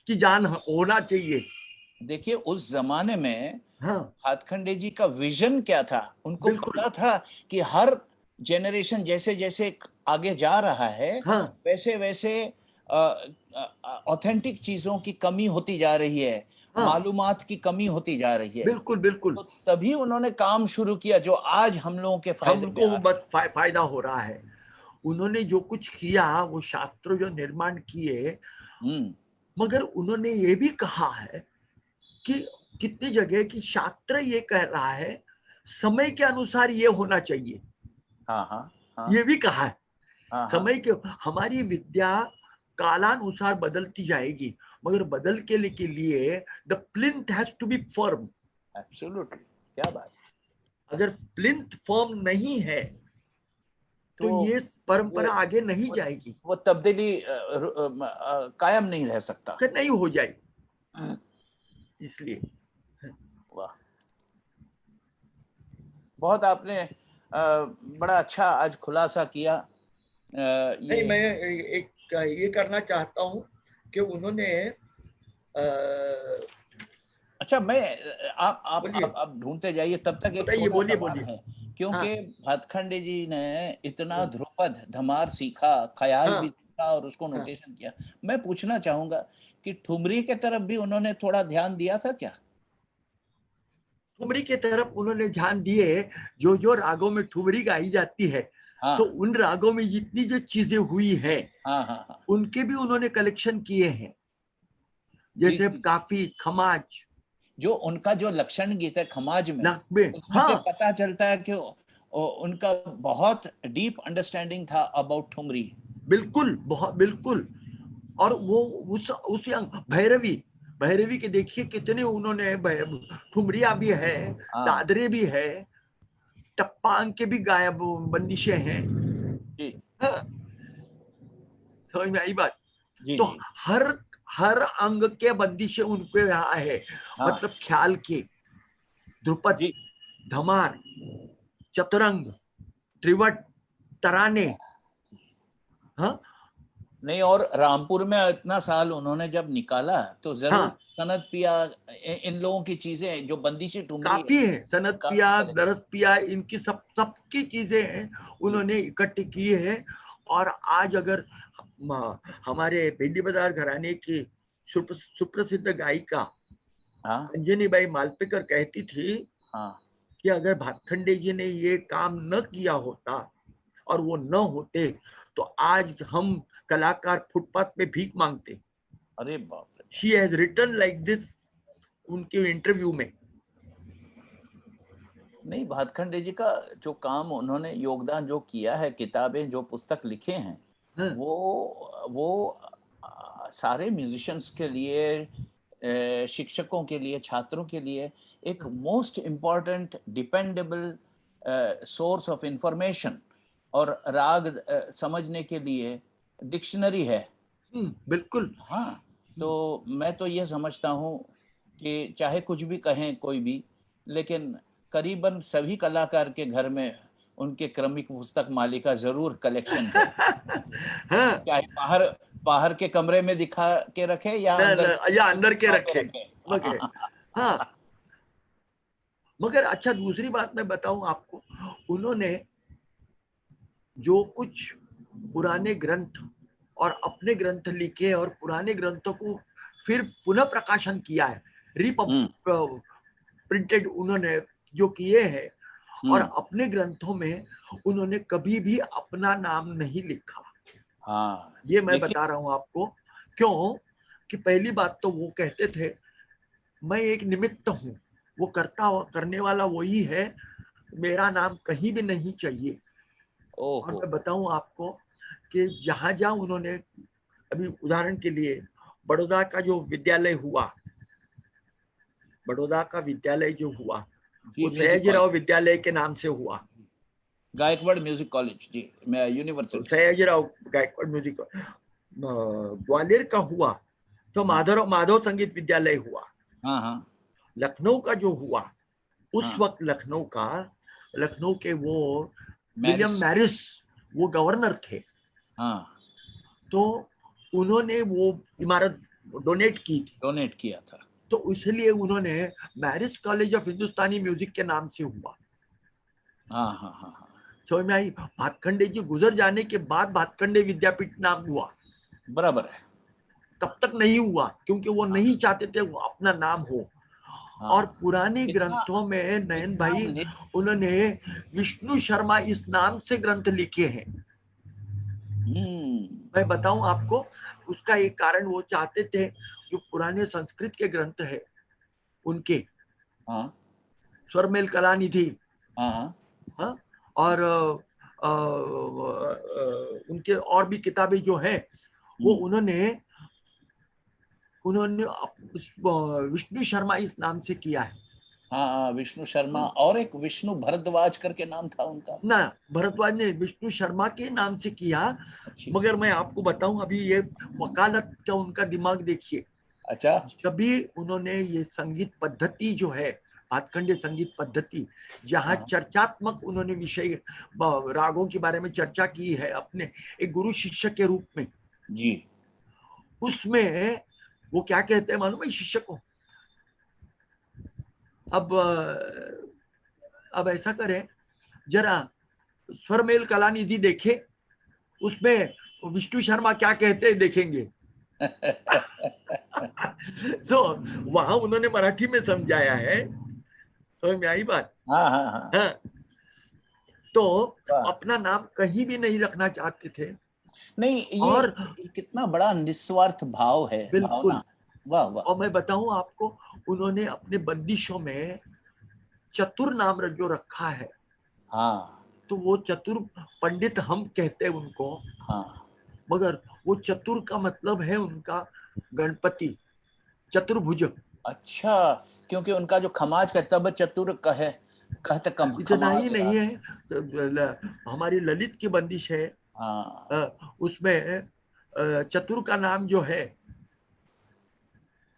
S3: की जान होना चाहिए।
S2: देखिए उस जमाने में
S3: हाँ,
S2: भातखंडे जी का विजन क्या था, उनको पता था कि हर जनरेशन जैसे जैसे आगे जा रहा है,
S3: हाँ,
S2: वैसे वैसे ऑथेंटिक चीजों की कमी होती जा रही है,
S3: हाँ,
S2: मालूमात की कमी होती जा रही है।
S3: बिल्कुल बिल्कुल।
S2: तो तभी उन्होंने काम शुरू किया जो आज हम लोगों के फायदे में
S3: हमको बस फायदा हो रहा है। उन्होंने जो कुछ किया, वो शास्त्र जो निर्माण किए, मगर उन्होंने ये भी कहा है कि कितनी जगह की शास्त्र ये कह रहा है समय के अनुसार ये होना चाहिए।
S2: हाँ हाँ हाँ,
S3: ये भी कहा है।
S2: हाँ,
S3: समय के, हमारी विद्या कालानुसार बदलती जाएगी, मगर बदल के लिए the plinth has to be firm.
S2: Absolutely, क्या बात।
S3: अगर प्लिंथ फर्म नहीं है तो ये परंपरा आगे नहीं जाएगी,
S2: वो तब्दीली कायम नहीं रह सकता,
S3: नहीं हो जाएगी। इसलिए
S2: वाह, बहुत आपने बड़ा अच्छा आज खुलासा किया।
S3: नहीं, मैं एक ये करना चाहता हूँ कि उन्होंने
S2: अच्छा, मैं आप ढूंढते जाइए, तब तक एक छोटा सवाल है, क्योंकि भातखंडे जी ने इतना ध्रुपद धमार सीखा, ख्याल भी सीखा और उसको नोटेशन किया। मैं पूछना चाहूंगा कि ठुमरी के तरफ भी उन्होंने थोड़ा ध्यान दिया था क्या?
S3: ठुमरी के तरफ उन्होंने ध्यान दिए। जो रागों में ठुमरी गाई जाती है, तो उन रागों में जितनी जो चीजें हुई है, उनके भी उन्होंने कलेक्शन किए हैं। जैसे काफी, खमाज,
S2: जो उनका जो लक्षण गीत है खमाज में, उसमें से पता चलता है कि उनका बहुत डीप अंडरस्टैंडिंग था अबाउट ठुमरी।
S3: बिल्कुल, बहुत बिल्कुल। और वो उस भैरवी के देखिए कितने उन्होंने, ठुमरिया भी है, दादरे भी है, टप्पांग के भी गायब बंदिशें हैं। समझ में आई बात? तो हर अंग के बंदिशें उनके यहाँ है। मतलब ख्याल के, ध्रुपद, धमार, चतुरंग, त्रिवट, तराने। हाँ,
S2: नहीं, और रामपुर में इतना साल उन्होंने जब निकाला तो जरूर सनत पिया, इन लोगों की चीजें जो बंदिशें ठुमरी
S3: काफी है, सनत पिया, दरद पिया, इनकी सबकी चीजें हैं, उन्होंने इकट्ठी की है। और आज अगर हमारे भिंडी बाजार घराने की सुप्रसिद्ध गायिका अंजनी बाई मालपेकर कहती थी कि अगर भातखंडे जी ने ये काम न किया होता और वो न होते तो आज हम कलाकार फुटपाथ पे भीख मांगते।
S2: अरे बाप रे।
S3: She has written like this उनके इंटरव्यू में।
S2: नहीं, भातखंडे जी का जो काम, उन्होंने योगदान जो किया है, किताबें जो पुस्तक लिखे हैं, वो सारे म्यूजिशियंस के लिए शिक्षकों के लिए, छात्रों के लिए एक most important dependable source of information और राग समझने के लिए डिक्शनरी है।
S3: बिल्कुल।
S2: हाँ, तो मैं तो ये समझता हूँ कि चाहे कुछ भी कहें कोई भी, लेकिन करीबन सभी कलाकार के घर में उनके क्रमिक पुस्तक मालिका जरूर कलेक्शन है।
S3: हाँ।
S2: चाहे बाहर के कमरे में दिखा के रखे या
S3: अंदर के रखे। हाँ, मगर अच्छा दूसरी बात मैं बताऊं आपको, उन्होंने जो कुछ पुराने ग्रंथ और अपने ग्रंथ लिखे और पुराने ग्रंथों को फिर पुनः प्रकाशन किया है, प्रिंटेड उन्होंने जो किए हैं, और अपने ग्रंथों में उन्होंने कभी भी अपना नाम नहीं लिखा।
S2: हाँ,
S3: ये मैं बता रहा हूं आपको। क्यों कि पहली बात तो वो कहते थे मैं एक निमित्त हूं, वो करने वाला वही है, मेरा नाम कहीं भी नहीं चाहिए। और मैं बताऊं आपको कि जहां जहां उन्होंने, अभी उदाहरण के लिए बड़ौदा का जो विद्यालय हुआ, बड़ौदा का विद्यालय जो हुआ वो सयाजीराव विद्यालय के नाम से हुआ।
S2: गायकवाड़ म्यूजिक कॉलेज जी, यूनिवर्सिटी
S3: सयाजीराव गायकवाड़ म्यूजिक। ग्वालियर का हुआ तो माधव संगीत विद्यालय हुआ।
S2: हाँ हाँ।
S3: लखनऊ का जो हुआ उस वक्त लखनऊ के वो विलियम मैरिस वो गवर्नर थे।
S2: हाँ,
S3: तो उन्होंने वो इमारत डोनेट किया था, तो इसलिए उन्होंने मैरिस कॉलेज ऑफ हिंदुस्तानी म्यूजिक के नाम से हुआ।
S2: हाँ हाँ हाँ हाँ,
S3: समझ में आई। भातखंडे जी गुजर जाने के बाद भातखंडे विद्यापीठ नाम हुआ,
S2: बराबर है।
S3: तब तक नहीं हुआ क्योंकि वो नहीं चाहते थे वो अपना नाम हो। और पुराने ग्रंथों में नयन भाई उन्होंने विष्णु शर्मा इस नाम से ग्रंथ लिखे हैं। मैं बताऊं आपको उसका एक कारण, वो चाहते थे जो पुराने संस्कृत के ग्रंथ है उनके, स्वरमेल कलानिधि, और उनके और भी किताबें जो हैं वो उन्होंने विष्णु शर्मा इस नाम से किया है।
S2: हाँ, विष्णु शर्मा, और एक विष्णु भरद्वाज करके नाम था उनका
S3: ना, भरद्वाज ने विष्णु शर्मा के नाम से किया। मगर मैं आपको बताऊं, अभी ये वकालत का उनका दिमाग देखिए।
S2: अच्छा,
S3: जब भी उन्होंने ये संगीत पद्धति जो है भातखंडे संगीत पद्धति, जहाँ चर्चात्मक उन्होंने विषय रागों के बारे में चर्चा की है अपने एक गुरु शिष्य के रूप में
S2: जी,
S3: उसमें वो क्या कहते हैं मालूम है शिष्य को? अब ऐसा करें, जरा स्वरमेल कलानिधि देखे, उसमें विष्णु शर्मा क्या कहते हैं देखेंगे। तो वहां उन्होंने मराठी में समझाया है, समझ में आई बात?
S2: हाँ हाँ हाँ।
S3: हाँ, तो अपना नाम कहीं भी नहीं रखना चाहते थे।
S2: नहीं, ये और कितना बड़ा निस्वार्थ भाव है,
S3: बिल्कुल।
S2: वाह वाह।
S3: और मैं बताऊं आपको, उन्होंने अपने बंदिशों में चतुर नाम जो रखा है,
S2: हाँ,
S3: तो वो चतुर पंडित हम कहते हैं उनको।
S2: हाँ,
S3: मगर वो चतुर का मतलब है उनका गणपति, चतुर्भुज।
S2: अच्छा, क्योंकि उनका जो खमाज का तब चतुर कहे कहते कम
S3: इतना ही नहीं है, हमारी ललित की बंदिश है। उसमें चतुर का नाम जो है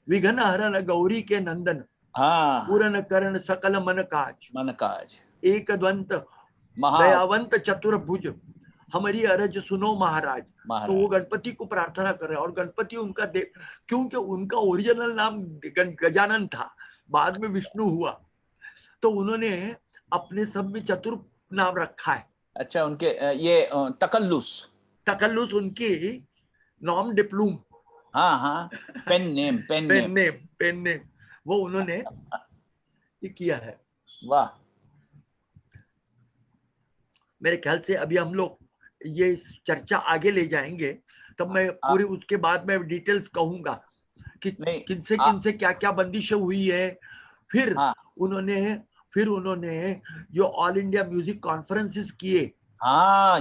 S3: विघ्न हरण गौरी के नंदन, पूरन करण सकल मन काज, एक द्वंत दयावंत चतुर्भुज, हमारी अरज सुनो महाराज। तो वो गणपति को प्रार्थना कर रहे हैं, और गणपति उनका क्योंकि उनका ओरिजिनल नाम गजानन था, बाद में विष्णु हुआ, तो उन्होंने अपने सब में चतुर नाम रखा है।
S2: अच्छा, उनके ये तकल्लुस
S3: उनकी नॉम डिप्लूम।
S2: हाँ हाँ, पेन
S3: नेम वो उन्होंने ये किया है।
S2: वाह।
S3: मेरे ख्याल से अभी हम लोग ये चर्चा आगे ले जाएंगे, तब मैं पूरी उसके बाद में डिटेल्स कहूंगा कि किनसे क्या क्या बंदिशें हुई है। फिर उन्होंने जो ऑल इंडिया म्यूजिक कॉन्फ्रेंसेस किए,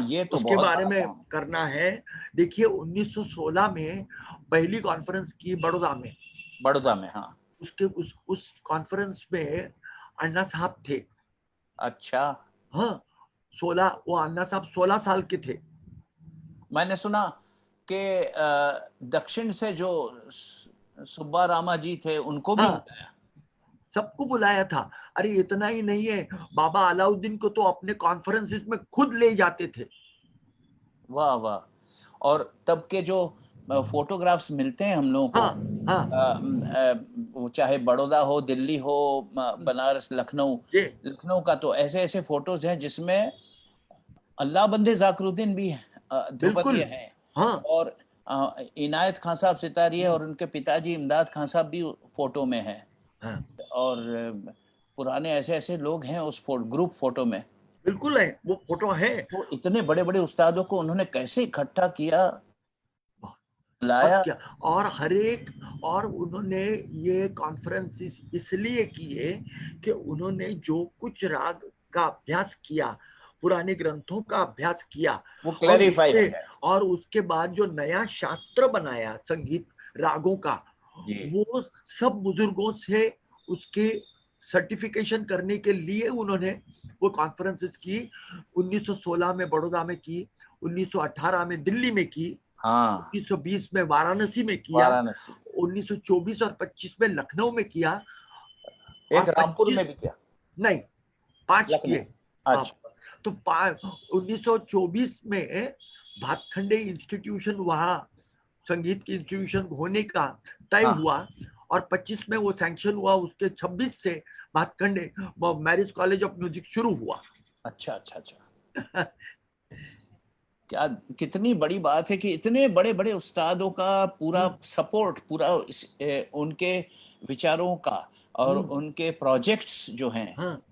S2: ये तो
S3: उसके बारे में करना है। देखिए 1916 में पहली कॉन्फ्रेंस की बड़ौदा में,
S2: बड़ौदा में, हाँ।
S3: उसके उस कॉन्फ्रेंस में अन्ना साहब थे।
S2: अच्छा।
S3: हाँ, वो अन्ना साहब 16 साल के थे।
S2: मैंने सुना कि दक्षिण से जो सुब्बा रामा जी थे उनको भी
S3: हाँ,
S2: बुलाया।
S3: सबको बुलाया था। अरे इतना ही नहीं है, बाबा अलाउद्दीन को तो अपने कॉन्फ्रेंसेस में खुद ले जाते थे।
S2: वाह वाह। और तब के जो फोटोग्राफ्स मिलते हैं हम लोगों को,
S3: हाँ हाँ,
S2: वो चाहे बड़ौदा हो, दिल्ली हो, बनारस, लखनऊ,
S3: ये
S2: लखनऊ का तो ऐसे ऐसे फोटोज हैं जिसमें अल्लाह बंदे जाकिरुद्दीन भी ध्रुपदीय
S3: बिल्कुल।
S2: हैं,
S3: हाँ
S2: और इनायत खान साहब सितारी है, और उनके पिताजी इमदाद खान साहब भी फोटो में हैं।
S3: हाँ,
S2: और पुराने ऐसे ऐसे लोग हैं उस ग्रुप फोटो में।
S3: बिल्कुल है, वो फोटो है।
S2: तो इतने बड़े बड़े उस्तादों को उन्होंने कैसे इकट्ठा किया,
S3: और
S2: लाया।
S3: क्या, और हर एक, और उन्होंने ये कॉन्फ्रेंस इसलिए किए कि उन्होंने जो कुछ राग का अभ्यास किया, पुराने ग्रंथों का अभ्यास किया,
S2: वो क्लैरिफाई हो जाए।
S3: और उसके बाद जो नया शास्त्र बनाया संगीत रागों का,
S2: जी।
S3: वो सब बुजुर्गों से उसके सर्टिफिकेशन करने के लिए उन्होंने वो कॉन्फ्रेंसेस की। 1916 में बड़ौदा में की, 1918 में दिल्ली में की,
S2: हाँ,
S3: 1920 में वाराणसी में किया,
S2: वाराणसी,
S3: 1924 और 25 में लखनऊ में किया,
S2: एक
S3: और
S2: रामपुर
S3: 25
S2: में भी किया।
S3: नहीं 5
S2: लखनऊ।
S3: किए। हाँ,
S2: अच्छा।
S3: तो 1924 में भातखंडे इंस्टीट्यूशन, वहाँ संगीत की इंस्टीट्यूशन होने का तय
S2: हाँ।
S3: हुआ, और 25 में वो सैंक्शन हुआ। उसके 26 से Bhatkhande marriage college of music शुरू हुआ।
S2: अच्छा अच्छा अच्छा। क्या कितनी बड़ी बात है कि इतने बड़े बड़े उस्तादों का पूरा सपोर्ट, पूरा उनके विचारों का और उनके प्रोजेक्ट्स जो हैं,
S3: हाँ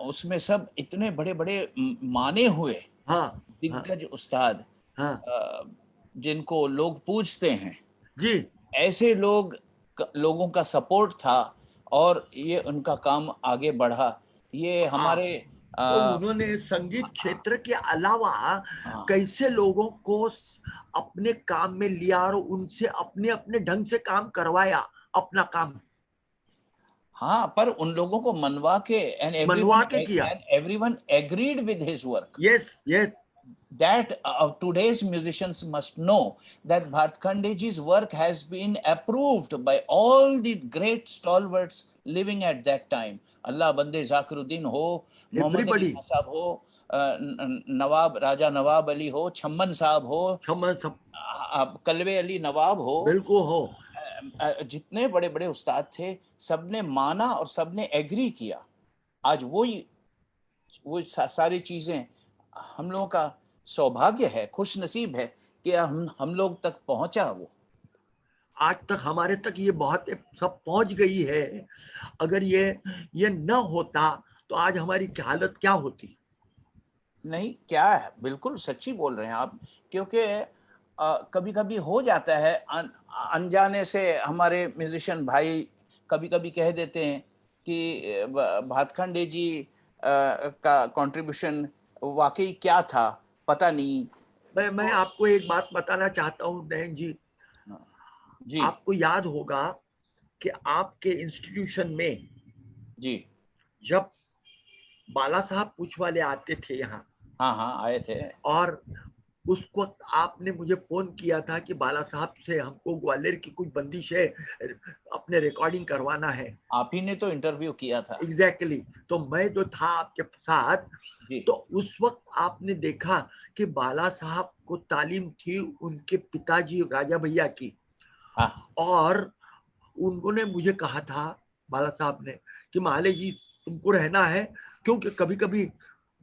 S2: उसमें सब इतने बड़े बड़े माने हुए
S3: हाँ
S2: दिग्गज उस्ताद,
S3: हाँ
S2: जिनको लोग पूजते हैं,
S3: जी।
S2: ऐसे लोगों का सपोर्ट था, और ये उनका काम आगे बढ़ा। ये हमारे
S3: तो उन्होंने संगीत क्षेत्र के अलावा
S2: हाँ
S3: कैसे लोगों को अपने काम में लिया और उनसे अपने अपने ढंग से काम करवाया, अपना काम
S2: हाँ, पर उन लोगों को मनवा के, एंड
S3: मनवा के किया।
S2: Everyone agreed with his work.
S3: Yes yes.
S2: That today's musicians must know that Bhatkandeji's work has been approved by all the great stalwarts living at that time. Allah Bande Zakiruddin ho, Muhammad Ali
S3: everybody,
S2: Khan Sahab ho, नवाब राजा नवाब अली हो, छम्मन साहब हो,
S3: सब
S2: कलवे अली नवाब हो,
S3: बिल्कुल हो।
S2: जितने बड़े बड़े उस्ताद थे, सबने माना और सबने एग्री किया। आज वो सारी चीजें हम लोगों का सौभाग्य है, खुश नसीब है कि हम लोग तक पहुंचा वो।
S3: आज तक हमारे तक ये बहुत सब पहुंच गई है। अगर ये न होता तो आज हमारी हालत क्या होती।
S2: नहीं, क्या है, बिल्कुल सच्ची बोल रहे हैं आप, क्योंकि कभी कभी हो जाता है अनजाने से, हमारे म्यूजिशियन भाई कभी कभी कह देते हैं कि भातखंडे जी का कंट्रीब्यूशन वाकई क्या था, पता नहीं।
S3: मैं आपको एक बात बताना चाहता हूँ नयन जी।
S2: जी
S3: आपको याद होगा कि आपके इंस्टीट्यूशन में
S2: जी,
S3: जब बाला साहब पूछ वाले आते थे यहाँ,
S2: हाँ हाँ आए थे,
S3: और उस वक्त आपने मुझे फोन किया था कि बाला साहब से हमको ग्वालियर की कुछ बंदिश है, अपने रिकॉर्डिंग करवाना है।
S2: आप ही ने तो इंटरव्यू किया था।
S3: एग्जैक्टली तो मैं जो था आपके साथ, तो उस वक्त आपने देखा कि बाला साहब को तालीम थी उनके पिताजी राजा भैया की।
S2: हाँ।
S3: और उन्होंने मुझे कहा था, बाला साहब ने, कि माले जी तुमको रहना है, क्योंकि कभी कभी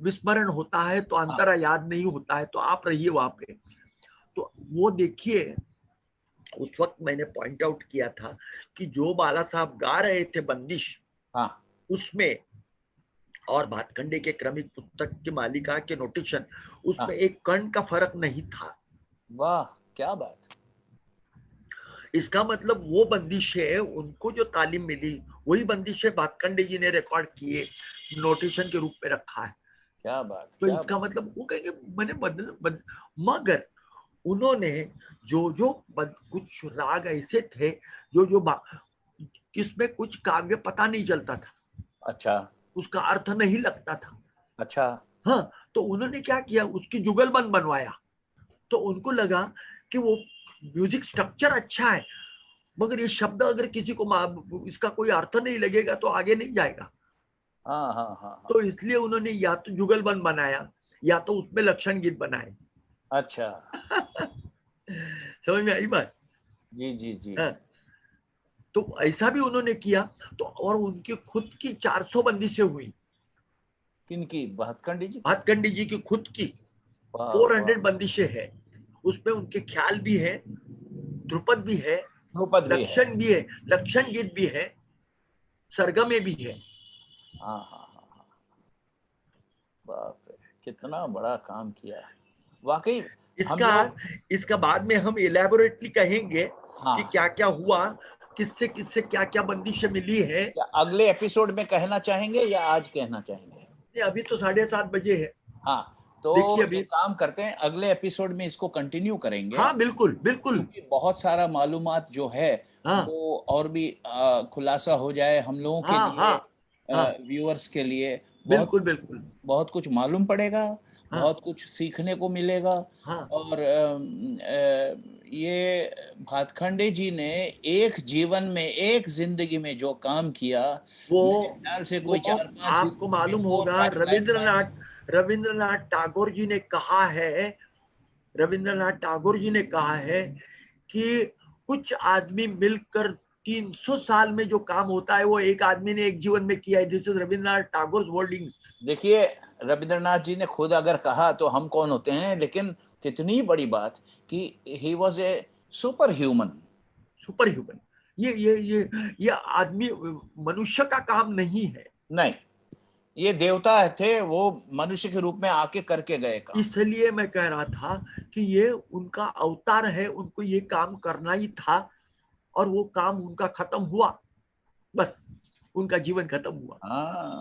S3: विस्मरण होता है तो अंतरा याद नहीं होता है, तो आप रहिए वहां पे। तो वो देखिए, उस वक्त मैंने पॉइंट आउट किया था कि जो बाला साहब गा रहे थे बंदिश, उसमें और भातखंडे के क्रमिक पुस्तक की मालिका के नोटेशन, उसमें एक कण का फर्क नहीं था।
S2: वाह, क्या बात।
S3: इसका मतलब वो बंदिशें उनको जो तालीम मिली, वही बंदिशें भातखंडे जी ने रिकॉर्ड किए, नोटेशन के रूप में रखा है।
S2: क्या बात।
S3: तो इसका मतलब वो कहेंगे मैंने मगर उन्होंने जो कुछ राग ऐसे थे जो कि इसमें कुछ काव्य पता नहीं चलता था।
S2: अच्छा,
S3: उसका अर्थ नहीं लगता था।
S2: अच्छा,
S3: हाँ, तो उन्होंने क्या किया, उसकी जुगलबंद बनवाया। तो उनको लगा कि वो म्यूजिक स्ट्रक्चर अच्छा है, मगर ये शब्द अगर किसी को इसका कोई अर्थ नहीं लगेगा तो आगे नहीं जाएगा।
S2: हाँ हाँ हाँ हाँ।
S3: तो इसलिए उन्होंने या तो जुगलबंद बनाया या तो उसमें लक्षण गीत बनाए।
S2: अच्छा,
S3: समझ में आई बात?
S2: जी जी जी।
S3: हाँ, तो ऐसा भी उन्होंने किया। तो और उनकी खुद की 400 बंदिशें हुई।
S2: किनकी? भातखंडी जी की?
S3: भातखंडी जी की खुद की
S2: वाह
S3: 400
S2: वाह।
S3: बंदिशें हैं। उसमें उनके ख्याल भी है, ध्रुपद भी है,
S2: ध्रुपद भी है।
S3: लक्षण भी है, लक्षण गीत भी है, सरगमे भी है।
S2: हाँ हाँ हाँ हाँ। बाप रे, कितना बड़ा काम किया वाकई। हम
S3: इसका
S2: लोग,
S3: इसका बाद में हम इलेबोरेटली कहेंगे
S2: हाँ,
S3: कि क्या क्या हुआ, किससे किससे क्या क्या बंदिशें मिली है।
S2: या अगले एपिसोड में कहना चाहेंगे या आज कहना चाहेंगे?
S3: अभी तो 7:30 है।
S2: हाँ, तो
S3: देखिए अभी।
S2: एक काम करते हैं, अगले एपिसोड में इसको कंटिन्यू करेंगे,
S3: हाँ बिल्कुल बिल्कुल।
S2: क्योंकि बहुत सारा मालूमात जो है
S3: हाँ
S2: वो और भी खुलासा हो जाए हम लोगों के
S3: हाँ
S2: लिए,
S3: हाँ हाँ
S2: व्यूअर्स के लिए।
S3: बिल्कुल बिल्कुल।
S2: बहुत कुछ मालूम पड़ेगा,
S3: हाँ
S2: बहुत कुछ सीखने को मिलेगा।
S3: हाँ
S2: और ये भातखंडे जी ने एक जीवन में, एक जिंदगी में जो काम किया,
S3: वो
S2: मेरे ख्याल से कोई
S3: वो
S2: 4-5
S3: आपको
S2: जिंदगी में
S3: मालूम
S2: वो
S3: होगा,
S2: लाइफलाइन।
S3: रविंद्रनाथ टैगोर जी ने कहा है, रविंद्रनाथ टैगोर जी ने कहा है कि कुछ आदमी मिलकर 300 साल में जो काम होता है वो एक आदमी ने एक जीवन में किया है। This is Rabindranath Tagore wordings.
S2: देखिए, रविंद्रनाथ जी ने खुद अगर कहा तो हम कौन होते हैं, लेकिन कितनी बड़ी बात कि he was a super human.
S3: Super human. ये आदमी मनुष्य का काम नहीं है।
S2: नहीं, ये देवता थे, वो मनुष्य के रूप में आके करके गए काम।
S3: इसलिए मैं कह रहा था कि ये उनका अवतार है, उनको ये काम करना ही था और वो काम उनका खत्म हुआ, बस उनका जीवन खत्म हुआ।
S2: हाँ,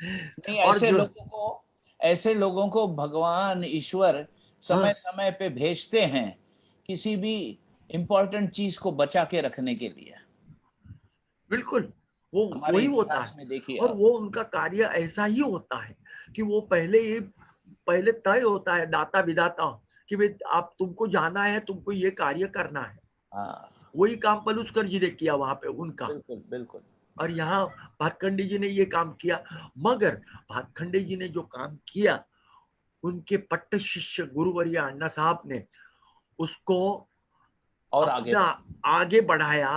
S2: नहीं,
S3: और जो
S2: ऐसे लोगों को भगवान ईश्वर
S3: हाँ
S2: समय समय पे भेजते हैं किसी भी इम्पोर्टेंट चीज को बचा के रखने के लिए।
S3: बिल्कुल, वो
S2: हमारे
S3: वही होता
S2: इतिहास
S3: है।
S2: में देखिए
S3: और
S2: आप।
S3: वो उनका कार्य ऐसा ही होता है कि वो पहले तय होता है दाता विदाता कि भाई आप, तुमको जाना है, तुमको ये कार्य करना है।
S2: हाँ,
S3: वही काम पलूसकर जी ने किया वहां पे उनका।
S2: बिल्कुल बिल्कुल।
S3: और यहाँ भातखंडे जी ने ये काम किया। मगर भातखंडे जी ने जो काम किया, उनके पट्ट शिष्य गुरुवर्य अण्णा साहब ने उसको
S2: और
S3: अपना आगे बढ़ाया।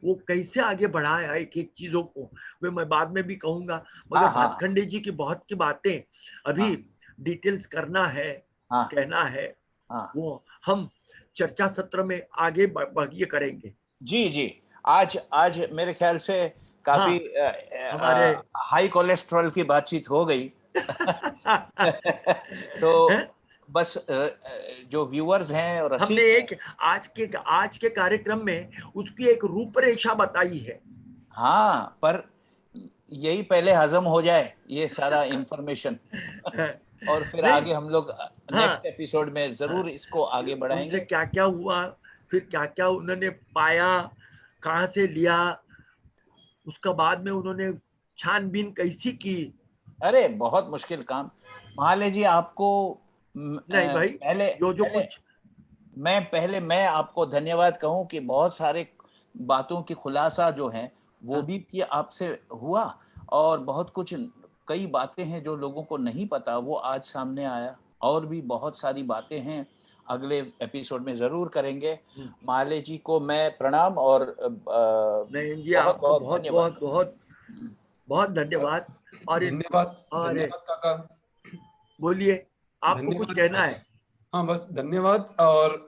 S3: वो कैसे आगे बढ़ाया एक एक चीजों को मैं बाद में भी कहूंगा। मगर
S2: हाँ हाँ
S3: भातखंडे जी की बहुत की बातें अभी
S2: हाँ
S3: डिटेल्स करना है,
S2: हाँ
S3: कहना है,
S2: हाँ।
S3: वो हम चर्चा सत्र में आगे बढ़िए करेंगे।
S2: जी जी। आज आज मेरे ख्याल से
S3: हाँ
S2: काफी
S3: हमारे
S2: हाई कोलेस्ट्रॉल की बातचीत हो गई। तो बस जो व्यूअर्स हैं और
S3: हमने
S2: रसिक हैं,
S3: एक आज के कार्यक्रम में उसकी एक रूपरेखा बताई है।
S2: हाँ, पर यही पहले हजम हो जाए ये सारा इंफॉर्मेशन, और फिर
S3: नहीं।
S2: आगे हम लोग नेक्स्ट
S3: हाँ
S2: एपिसोड में जरूर इसको आगे
S3: उनसे
S2: बढ़ाएंगे।
S3: क्या क्या हुआ, फिर क्या क्या उन्होंने पाया, कहाँ से लिया, उसका बाद में उन्होंने छानबीन कैसी की।
S2: अरे बहुत मुश्किल काम। महाले जी, आपको
S3: नहीं भाई,
S2: पहले
S3: जो
S2: पहले
S3: कुछ
S2: मैं आपको धन्यवाद कहूं कि बहुत सारे बातों की खुलासा जो है वो भी कि आपसे हुआ, और बहुत कुछ, कई बातें हैं जो लोगों को नहीं पता वो आज सामने आया, और भी बहुत सारी बातें हैं अगले एपिसोड में जरूर करेंगे। माले जी को मैं प्रणाम और
S3: नहीं जी,
S2: बहुत
S3: आपको
S2: बहुत
S3: बहुत
S2: धन्यवाद।
S3: बहुत बहुत बहुत धन्यवाद। और
S1: धन्यवाद,
S3: अरे
S1: धन्यवाद काका।
S3: बोलिए, आपको कुछ
S1: धन्यवाद।
S3: कहना है?
S1: हाँ बस धन्यवाद। और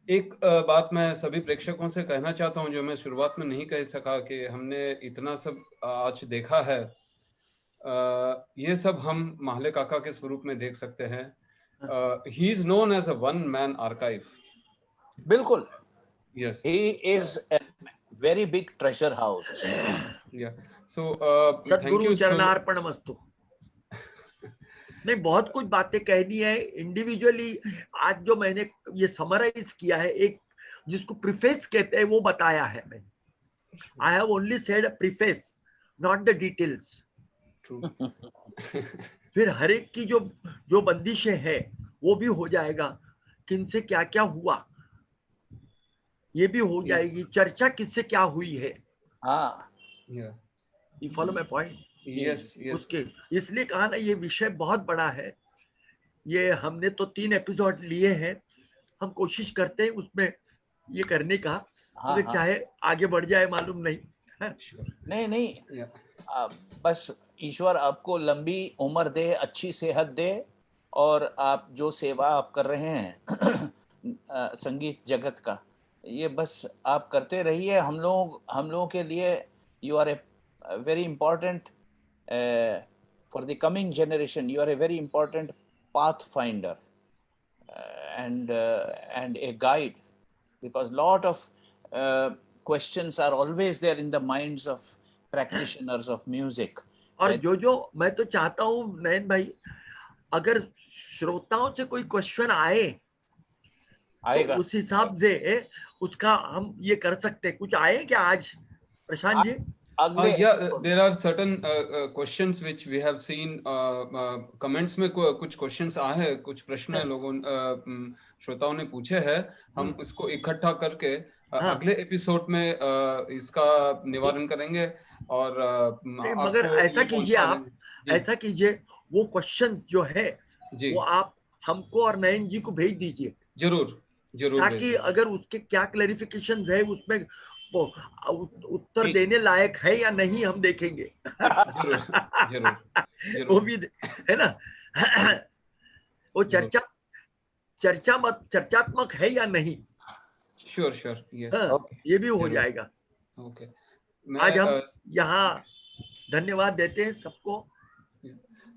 S1: एक बात मैं सभी प्रेक्षकों से कहना चाहता हूँ जो मैं शुरुआत में नहीं कह सका, कि हमने इतना सब आज देखा है, ये सब हम माहले काका के स्वरूप में देख सकते हैं। He is known as a one man archive.
S2: बिल्कुल,
S1: yes,
S2: he is a very big treasure house.
S1: या सो थैंक
S3: सदगुरु
S1: यू।
S3: चरणार्पण मस्तु। नहीं, बहुत कुछ बातें कहनी है इंडिविजुअली। आज जो मैंने ये समराइज किया है, एक जिसको प्रिफेस कहते हैं वो बताया है मैंने। I have only said a preface, not the details.
S1: True.
S3: फिर हर एक की जो बंदिशें है वो भी हो जाएगा, किनसे क्या क्या हुआ ये भी हो जाएगी, चर्चा किससे क्या हुई है.
S2: हाँ,
S3: You follow my point?
S1: Yes, yes.
S3: उसके इसलिए कहा ना ये विषय बहुत बड़ा है. ये हमने तो 3 एपिसोड लिए हैं, हम कोशिश करते हैं उसमें ये करने का. अगर चाहे आगे बढ़ जाए मालूम नहीं.
S2: नहीं. बस ईश्वर आपको लंबी उम्र दे, अच्छी सेहत दे, और आप जो सेवा आप कर रहे हैं संगीत जगत का, ये बस आप करते रहिए. हम लोगों के लिए you are a very important for the coming generation. You are a very important pathfinder and a guide, because lot of questions are always there in the minds of practitioners of music.
S3: और जो मैं तो चाहता हूँ नयन भाई, अगर श्रोताओं से कोई क्वेश्चन आएगा तो उस हिसाब से उसका हम ये कर सकते हैं. कुछ आए क्या आज Prashant ji?
S1: Yeah, there are certain questions which we have seen. Comments में कुछ questions आए हैं, कुछ प्रश्न लोगों श्रोताओं ने पूछे हैं. हम इसको इकट्ठा करके अगले एपिसोड में इसका निवारण करेंगे. और
S3: मगर ऐसा कीजिए, आप ऐसा कीजिए, वो क्वेश्चन जो है वो आप हमको और नयन जी को भेज दीजिए.
S1: जरूर,
S3: ताकि अगर उसके क्या क्लैरिफिकेशन है उसमें वो उत्तर देने लायक है या नहीं हम देखेंगे. जरूर. वो भी है ना. वो चर्चात्मक है या नहीं.
S1: श्योर. यस,
S3: ये भी हो जाएगा.
S1: ओके.
S3: आज हम यहाँ धन्यवाद देते हैं सबको.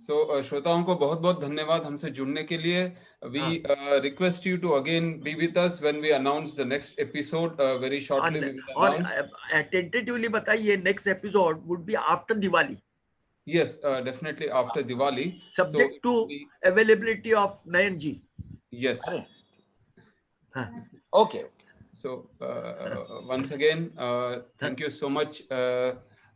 S1: So श्रोताओं को बहुत बहुत धन्यवाद हमसे जुड़ने के लिए. We request you to again be with us when we announce the next episode very shortly. We will announce.
S3: और tentatively बताइए, next episode would be after Diwali.
S1: Yes, definitely after Diwali.
S3: Subject to availability of Nayan ji.
S1: Yes.
S3: Okay.
S1: So once again, thank you so much,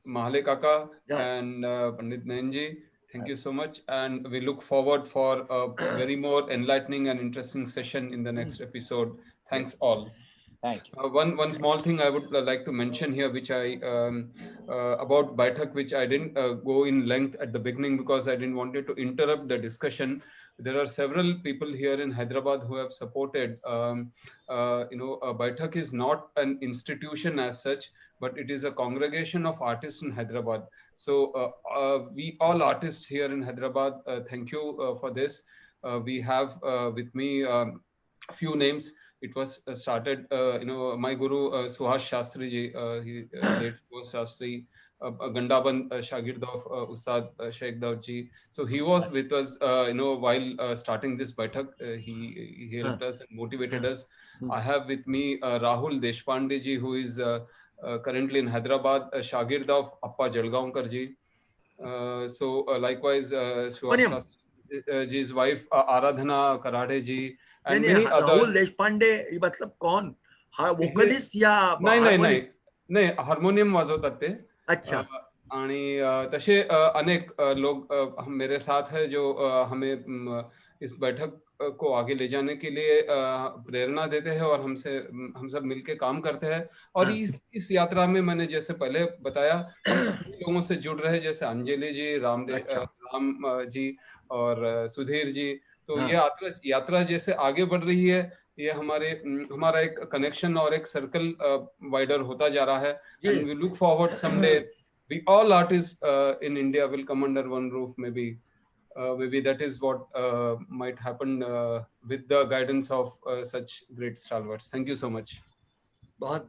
S1: Mahale Kaka and Pandit Nayan ji. Thank you so much, and we look forward for a very more enlightening and interesting session in the next episode. Thanks all.
S2: Thank you.
S1: One small thing I would like to mention here, which I about Baitak, which I didn't go in length at the beginning because I didn't want it to interrupt the discussion. There are several people here in Hyderabad who have supported. Baitak is not an institution as such, but it is a congregation of artists in Hyderabad. So we all artists here in Hyderabad, thank you for this. We have with me a few names. It was started, my guru Suhash Shastri ji, he late was Shastri, Gandaban Shagird of Ustad Sheikh Daud ji. So he was with us, while starting this Baitak. He helped us and motivated us. I have with me Rahul Deshpande ji, who is currently in Hyderabad, Shagird of Appa Jalgaonkar ji. So likewise, Suhash ji's wife Aradhana Karade ji, and many others.
S3: Rahul Deshpande मतलब कौन? Vocalist या?
S1: नाही, harmonium वाजवतात ते.
S3: अच्छा.
S1: आणि तसे अनेक लोग मेरे साथ है जो हमें इस बैठक को आगे ले जाने के लिए प्रेरणा देते हैं और हम सब मिलके काम करते हैं. और इस यात्रा में मैंने जैसे पहले बताया, हम सभी लोगों से जुड़ रहे, जैसे अंजलि जी, राम जी और सुधीर जी. तो ये यात्रा जैसे आगे बढ़ रही है, ये हमारा एक कनेक्शन और एक सर्कल वाइडर होता जा रहा है. And we look forward someday we all artists in India will come under one roof. Maybe that is what might happen with the guidance of such great stalwarts. Thank you so much.
S3: बहुत